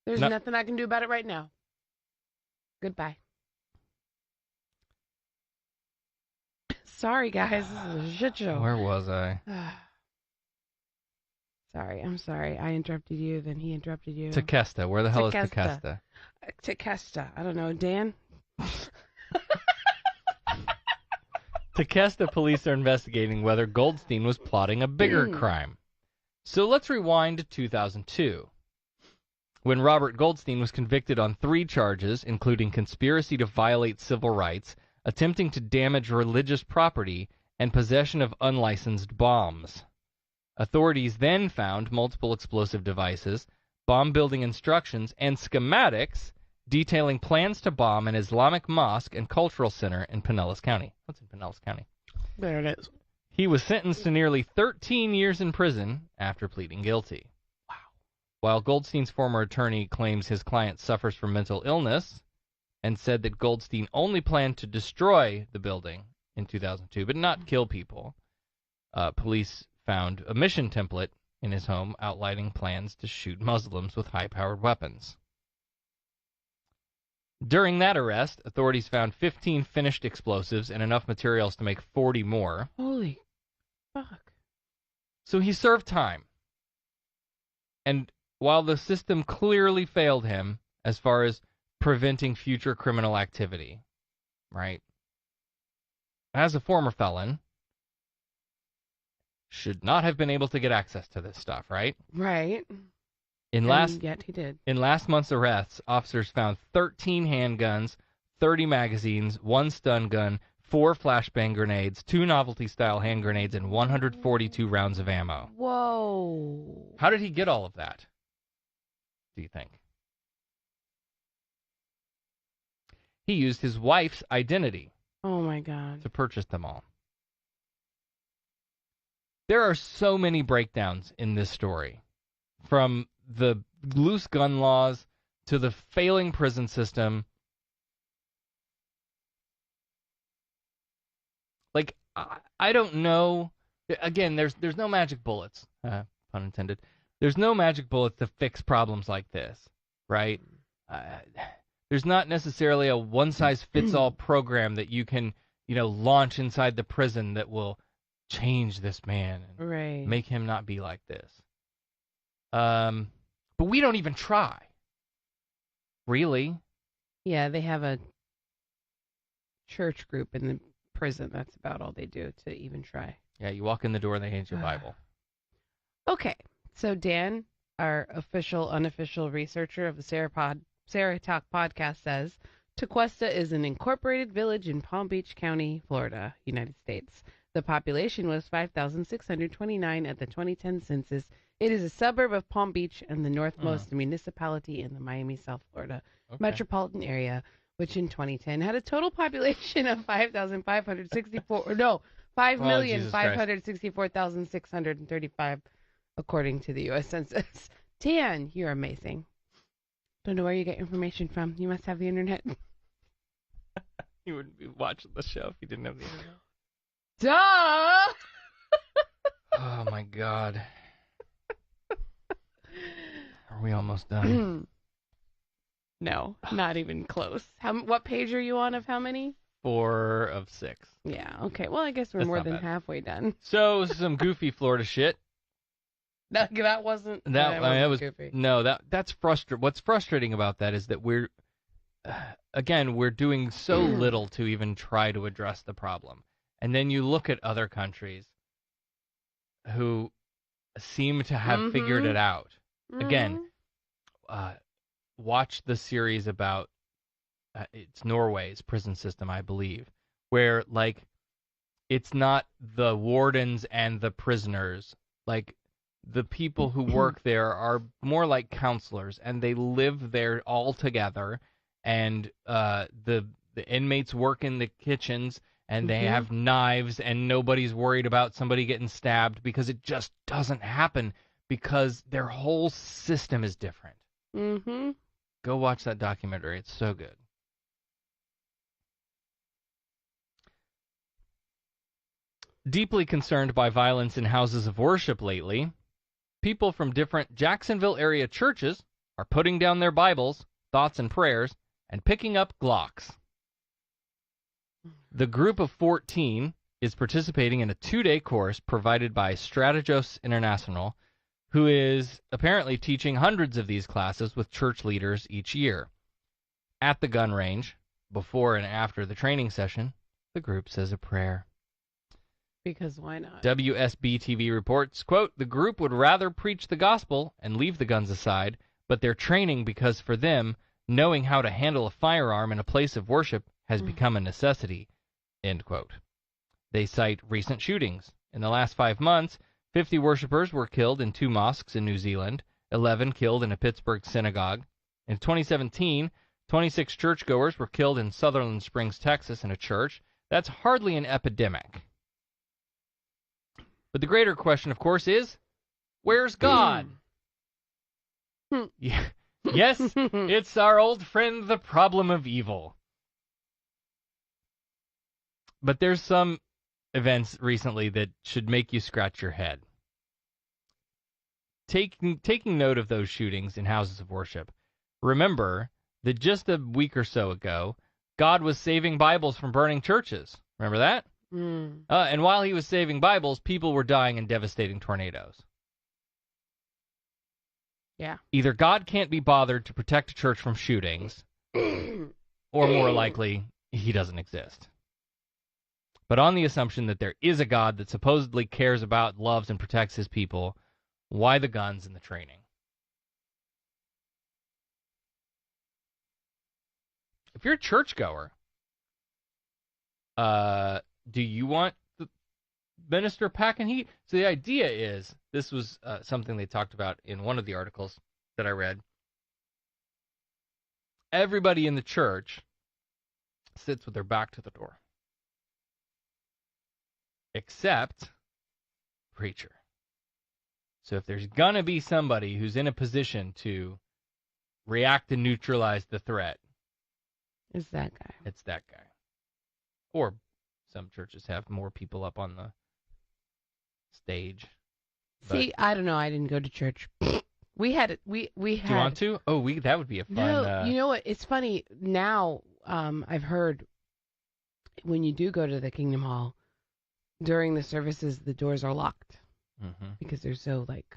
There's nothing I can do about it right now. Goodbye. Sorry, guys. This is a shit show. Where was I? I'm sorry. I interrupted you, then he interrupted you. Tequesta. Where the hell is Tequesta? Tequesta. I don't know. Dan? Tequesta police are investigating whether Goldstein was plotting a bigger crime. So let's rewind to 2002, when Robert Goldstein was convicted on 3 charges, including conspiracy to violate civil rights, attempting to damage religious property, and possession of unlicensed bombs. Authorities then found multiple explosive devices, bomb-building instructions, and schematics detailing plans to bomb an Islamic mosque and cultural center in Pinellas County. What's in Pinellas County? There it is. He was sentenced to nearly 13 years in prison after pleading guilty. Wow. While Goldstein's former attorney claims his client suffers from mental illness and said that Goldstein only planned to destroy the building in 2002, but not kill people, police found a mission template in his home outlining plans to shoot Muslims with high-powered weapons. During that arrest, authorities found 15 finished explosives and enough materials to make 40 more. Holy fuck. So he served time. And while the system clearly failed him as far as preventing future criminal activity, right? As a former felon, should not have been able to get access to this stuff, right? Right. Yet he did. In last month's arrests, officers found 13 handguns, 30 magazines, 1 stun gun, 4 flashbang grenades, 2 novelty-style hand grenades, and 142 rounds of ammo. Whoa. How did he get all of that, do you think? He used his wife's identity. Oh, my God. To purchase them all. There are so many breakdowns in this story, from the loose gun laws to the failing prison system. Like, I don't know. Again, there's no magic bullets, pun intended. There's no magic bullets to fix problems like this, right? There's not necessarily a one-size-fits-all program that you can, launch inside the prison that will change this man and make him not be like this. But we don't even try. Really? Yeah, they have a church group in the prison. That's about all they do to even try. Yeah, you walk in the door and they hand you a Bible. Okay, so Dan, our official, unofficial researcher of the SarahTalk podcast says, Tequesta is an incorporated village in Palm Beach County, Florida, United States. The population was 5,629 at the 2010 census. It is a suburb of Palm Beach and the northmost municipality in the Miami, South Florida metropolitan area, which in 2010 had a total population of 5,564,635, according to the U.S. Census. Dan, you're amazing. Don't know where you get information from. You must have the internet. You wouldn't be watching the show if you didn't have the internet. Duh! Oh, my God. Are we almost done? No, not even close. What page are you on of how many? 4 of 6. Yeah, okay. Well, I guess we're That's more not than bad. halfway done. So, some goofy Florida shit. That wasn't That was goofy. No, that's frustrating. What's frustrating about that is that we're doing so little to even try to address the problem. And then you look at other countries who seem to have figured it out. Again, watch the series about it's Norway's prison system, I believe, where like it's not the wardens and the prisoners, like the people who work there are more like counselors, and they live there all together, and the inmates work in the kitchens, and they have knives, and nobody's worried about somebody getting stabbed because it just doesn't happen because their whole system is different. Go watch that documentary. It's so good. Deeply concerned by violence in houses of worship lately, people from different Jacksonville-area churches are putting down their Bibles, thoughts and prayers, and picking up Glocks. The group of 14 is participating in a 2-day course provided by Strategos International, who is apparently teaching hundreds of these classes with church leaders each year. At the gun range, before and after the training session, the group says a prayer. Because why not? WSB-TV reports, quote, the group would rather preach the gospel and leave the guns aside, but they're training because for them, knowing how to handle a firearm in a place of worship has become a necessity, end quote. They cite recent shootings. In the last 5 months, 50 worshipers were killed in 2 mosques in New Zealand, 11 killed in a Pittsburgh synagogue. In 2017, 26 churchgoers were killed in Sutherland Springs, Texas, in a church. That's hardly an epidemic. But the greater question, of course, is, where's God? Yeah. Yes, it's our old friend, the problem of evil. But there's some events recently that should make you scratch your head. Taking note of those shootings in houses of worship, remember that just a week or so ago, God was saving Bibles from burning churches. Remember that? And while he was saving Bibles, people were dying in devastating tornadoes. Yeah. Either God can't be bothered to protect a church from shootings, or more likely, he doesn't exist. But on the assumption that there is a God that supposedly cares about, loves, and protects his people, why the guns and the training? If you're a churchgoer, do you want the minister packing heat? So the idea is, this was something they talked about in one of the articles that I read. Everybody in the church sits with their back to the door. Except preacher. So if there's going to be somebody who's in a position to react and neutralize the threat, It's that guy. it's that guy. Or some churches have more people up on the stage. See, I don't know. I didn't go to church. We had. Do you want to? Oh, that would be a fun. No, you know what? It's funny now. I've heard when you do go to the Kingdom Hall during the services, the doors are locked because they're so like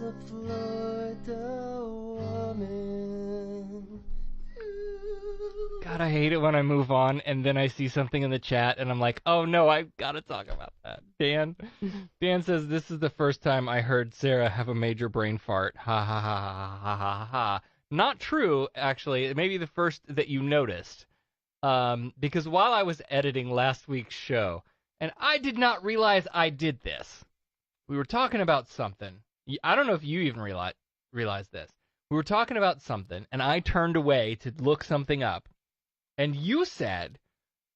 a Florida woman. God, I hate it when I move on and then I see something in the chat and I'm like, oh no, I've got to talk about that. Dan says, this is the first time I heard Sarah have a major brain fart. Ha ha ha ha ha ha ha. Not true, actually. It may be the first that you noticed. Because while I was editing last week's show, and I did not realize I did this, we were talking about something. I don't know if you even realized this. We were talking about something, and I turned away to look something up. And you said,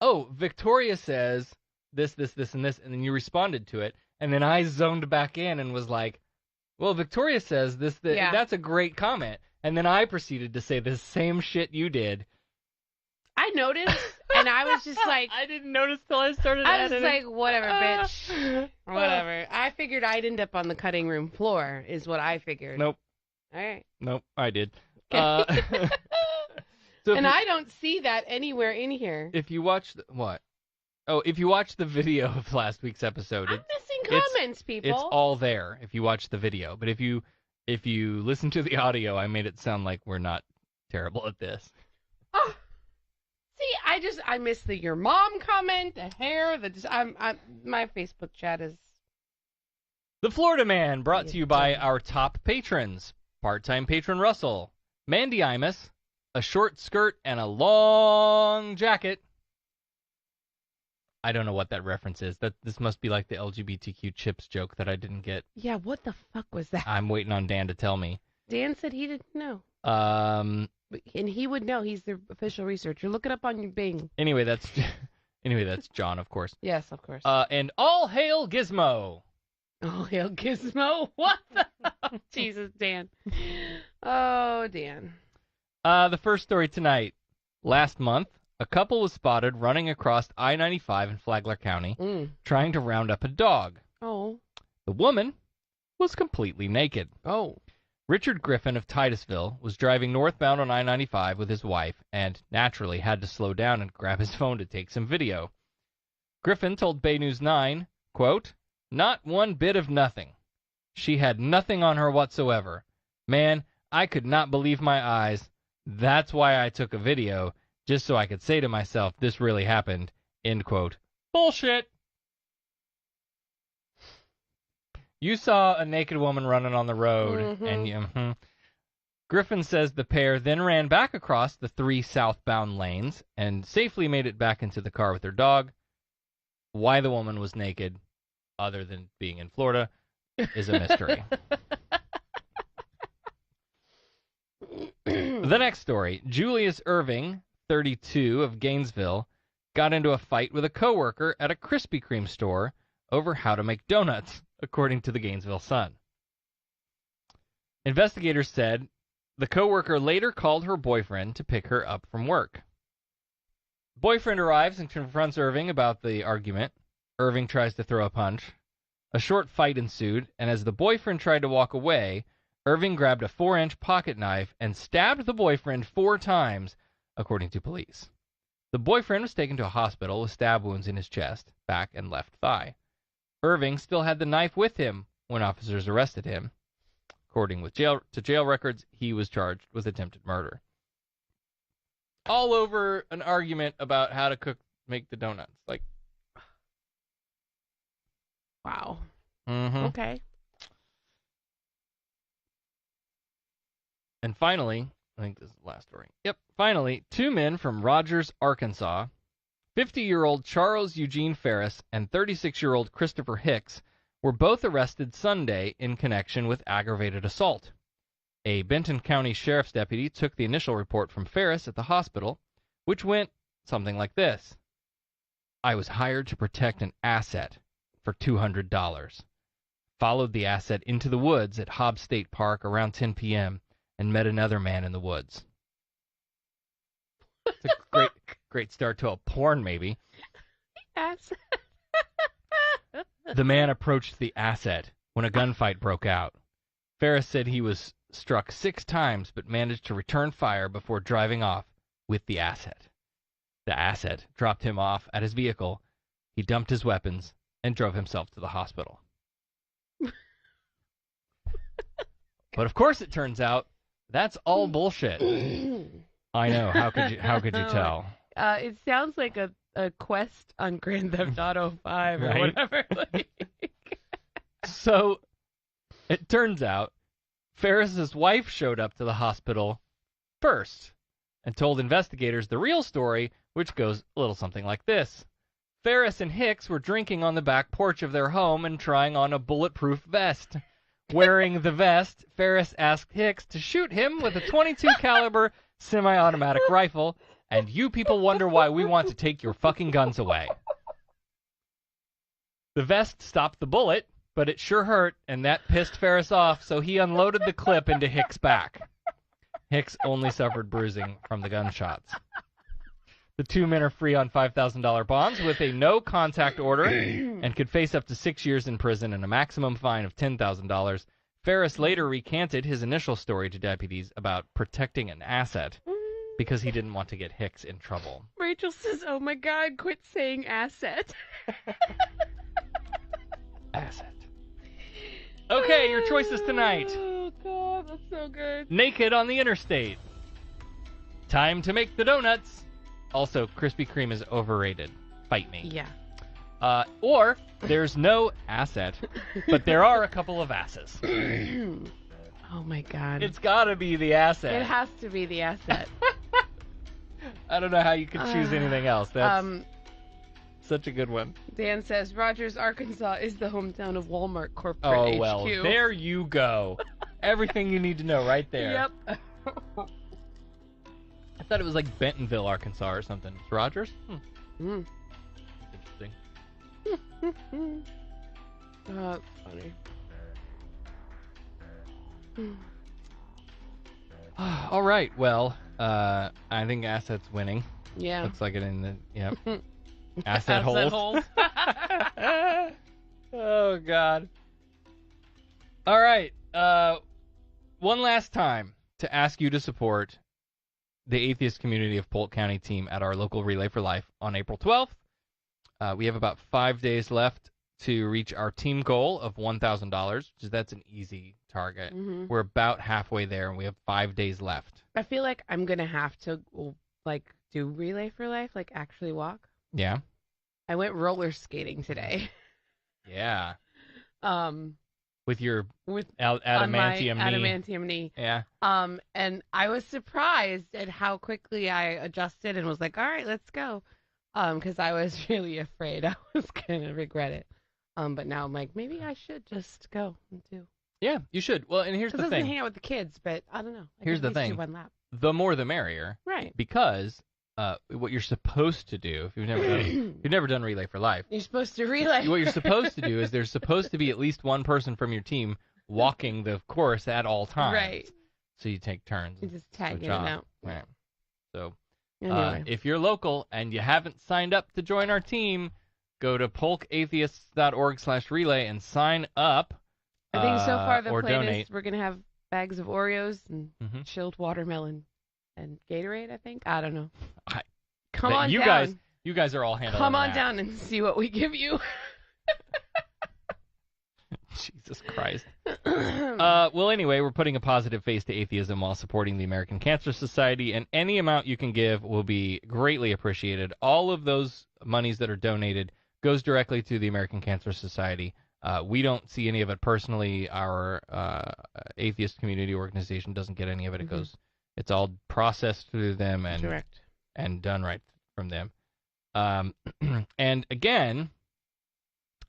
oh, Victoria says this, and this, and then you responded to it. And then I zoned back in and was like, well, Victoria says this, Yeah. That's a great comment. And then I proceeded to say the same shit you did. I noticed, and I was just like... I didn't notice till I started editing. I was like, whatever, bitch. Whatever. I figured I'd end up on the cutting room floor, is what I figured. Nope. All right. Nope, I did. So and I don't see that anywhere in here. If you watch... What? Oh, if you watch the video of last week's episode... I'm missing comments, people. It's all there if you watch the video. But if you listen to the audio, I made it sound like we're not terrible at this. Oh. See, I missed the your mom comment, the hair, my Facebook chat is... The Florida Man, brought to you by our top patrons. Part-time patron Russell, Mandy Imus, a short skirt and a long jacket. I don't know what that reference is. This must be like the LGBTQ chips joke that I didn't get. Yeah, what the fuck was that? I'm waiting on Dan to tell me. Dan said he didn't know. And he would know. He's the official researcher. Look it up on your Bing. Anyway, that's John, of course. Yes, of course. And all hail Gizmo. All hail Gizmo. What the hell? Jesus, Dan. Oh, Dan. The first story tonight. Last month, a couple was spotted running across I-95 in Flagler County, trying to round up a dog. Oh. The woman was completely naked. Oh. Richard Griffin of Titusville was driving northbound on I-95 with his wife and naturally had to slow down and grab his phone to take some video. Griffin told Bay News 9, quote, "Not one bit of nothing. She had nothing on her whatsoever. Man, I could not believe my eyes. That's why I took a video, just so I could say to myself, this really happened." End quote. Bullshit! You saw a naked woman running on the road, and Griffin says the pair then ran back across the 3 southbound lanes and safely made it back into the car with their dog. Why the woman was naked, other than being in Florida, is a mystery. The next story. Julius Irving, 32, of Gainesville, got into a fight with a coworker at a Krispy Kreme store over how to make donuts, according to the Gainesville Sun. Investigators said the coworker later called her boyfriend to pick her up from work. Boyfriend arrives and confronts Irving about the argument. Irving tries to throw a punch. A short fight ensued, and as the boyfriend tried to walk away, Irving grabbed a 4-inch pocket knife and stabbed the boyfriend 4 times, according to police. The boyfriend was taken to a hospital with stab wounds in his chest, back, and left thigh. Irving still had the knife with him when officers arrested him. According to jail records, he was charged with attempted murder. All over an argument about how to make the donuts. Like, wow. Mm-hmm. Okay. And finally, I think this is the last story. Yep. Finally, 2 men from Rogers, Arkansas, 50-year-old Charles Eugene Ferris and 36-year-old Christopher Hicks, were both arrested Sunday in connection with aggravated assault. A Benton County Sheriff's deputy took the initial report from Ferris at the hospital, which went something like this. "I was hired to protect an asset for $200. Followed the asset into the woods at Hobbs State Park around 10 p.m., and met another man in the woods." It's a great start to a porn, maybe. Yes. The man approached the asset when a gunfight broke out. Ferris said he was struck 6 times but managed to return fire before driving off with the asset. The asset dropped him off at his vehicle. He dumped his weapons and drove himself to the hospital. But of course it turns out that's all bullshit. I know. How could you tell? It sounds like a quest on Grand Theft Auto 5 or Right? whatever. So it turns out Ferris's wife showed up to the hospital first and told investigators the real story, which goes a little something like this. Ferris and Hicks were drinking on the back porch of their home and trying on a bulletproof vest. Wearing the vest, Ferris asked Hicks to shoot him with a .22 caliber semi-automatic rifle, and you people wonder why we want to take your fucking guns away. The vest stopped the bullet, but it sure hurt, and that pissed Ferris off, so he unloaded the clip into Hicks' back. Hicks only suffered bruising from the gunshots. The two men are free on $5,000 bonds with a no-contact order and could face up to 6 years in prison and a maximum fine of $10,000. Ferris later recanted his initial story to deputies about protecting an asset because he didn't want to get Hicks in trouble. Rachel says, oh my God, quit saying asset. Asset. Okay, your choices tonight. Oh, God, that's so good. Naked on the interstate. Time to make the donuts. Also, Krispy Kreme is overrated. Fight me. Yeah. Or, there's no asset, but there are a couple of asses. Oh, my God. It's gotta be the asset. It has to be the asset. I don't know how you could choose anything else. That's such a good one. Dan says, Rogers, Arkansas is the hometown of Walmart corporate Oh, HQ. well, there you go. Everything you need to know right there. Yep. I thought it was like Bentonville, Arkansas or something. It's Rogers? Interesting. Oh, that's funny. All right, well, I think Asset's winning. Yeah. Looks like it in the, yep. Asset holes. Oh, God. All right, one last time to ask you to support the Atheist Community of Polk County team at our local Relay for Life on April 12th. We have about 5 days left to reach our team goal of $1,000. That's an easy target. Mm-hmm. We're about halfway there, and we have 5 days left. I feel like I'm going to have to, do Relay for Life, actually walk. Yeah? I went roller skating today. Yeah. With your on adamantium my knee. adamantium knee. Yeah. And I was surprised at how quickly I adjusted and was like, all right, let's go. Because I was really afraid I was going to regret it. But now I'm like, maybe I should just go and do. Yeah, you should. Well, and here's the thing. I hang out with the kids, but I don't know. Here's the thing. Do one lap. The more the merrier. Right. Because what you're supposed to do, if you've never done Relay for Life, you're supposed to relay. What you're supposed to do is there's supposed to be at least one person from your team walking the course at all times. Right. So you take turns. You just tag in and out. Right. So anyway. if you're local and you haven't signed up to join our team, go to polkatheists.org/relay and sign up. I think so far the or plan donate. is we're going to have bags of Oreos and chilled watermelon and Gatorade, I think. I don't know. Come on down. You guys are all handling Come on that. down and see what we give you. Jesus Christ. Well, anyway, we're putting a positive face to atheism while supporting the American Cancer Society, and any amount you can give will be greatly appreciated. All of those monies that are donated goes directly to the American Cancer Society. We don't see any of it personally. Our atheist community organization doesn't get any of it. It's all processed through them and done right from them. And again,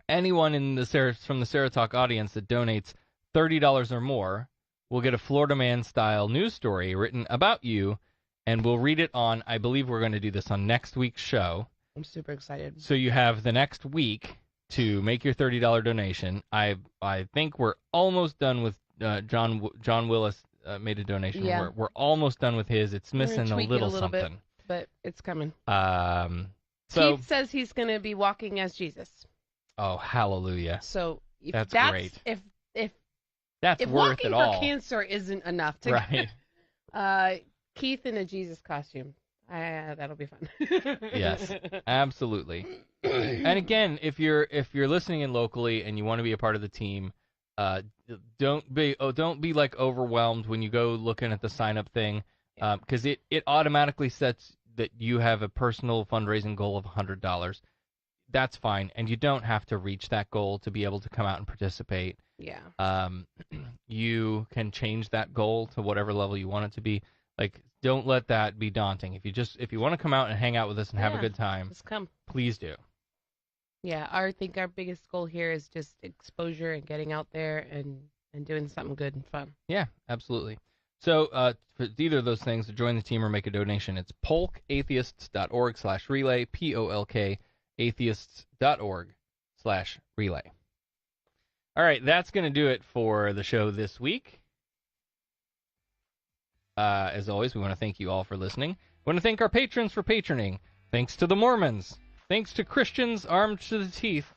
anyone from the SarahTalk audience that donates $30 or more will get a Florida Man-style news story written about you, and we'll read it on, I believe we're going to do this on next week's show. I'm super excited. So you have the next week to make your $30 donation. I think we're almost done with John Willis made a donation. Yeah. We're almost done with his. It's missing a little something. Bit, but it's coming. So Keith says he's going to be walking as Jesus. Oh, hallelujah. So if that's great. If that's worth walking it all. for cancer isn't enough to Keith in a Jesus costume. That'll be fun. Yes, absolutely. And again, if you're listening in locally and you want to be a part of the team, Don't be like overwhelmed when you go looking at the sign up thing, because it automatically sets that you have a personal fundraising goal of $100. That's fine, and you don't have to reach that goal to be able to come out and participate. Yeah. You can change that goal to whatever level you want it to be. Like, don't let that be daunting. If you want to come out and hang out with us and have a good time, just come. Please do. Yeah, I think our biggest goal here is just exposure and getting out there and doing something good and fun. Yeah, absolutely. So for either of those things, to join the team or make a donation, it's polkatheists.org/relay, POLK atheists.org/relay. All right, that's going to do it for the show this week. As always, we want to thank you all for listening. We want to thank our patrons for patroning. Thanks to the Mormons. Thanks to Christians armed to the teeth.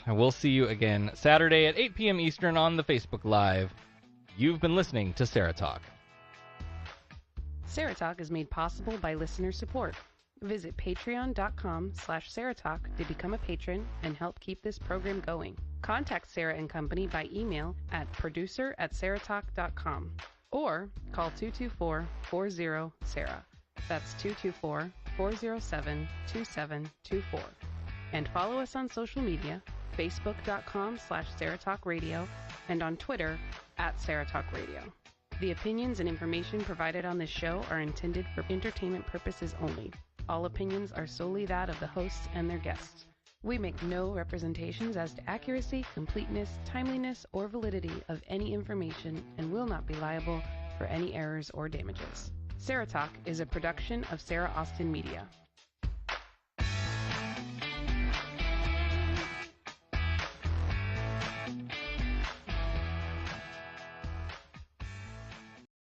And we'll see you again Saturday at 8 p.m. Eastern on the Facebook Live. You've been listening to SarahTalk. SarahTalk is made possible by listener support. Visit patreon.com/SarahTalk to become a patron and help keep this program going. Contact Sarah and Company by email at producer@sarahtalk.com or call 224-40-SARAH. That's 224-407-2724. And follow us on social media, facebook.com/SarahTalkRadio and on Twitter @SarahTalkRadio. The opinions and information provided on this show are intended for entertainment purposes only. All opinions are solely that of the hosts and their guests. We make no representations as to accuracy, completeness, timeliness, or validity of any information and will not be liable for any errors or damages. SarahTalk is a production of Sarah Austin Media.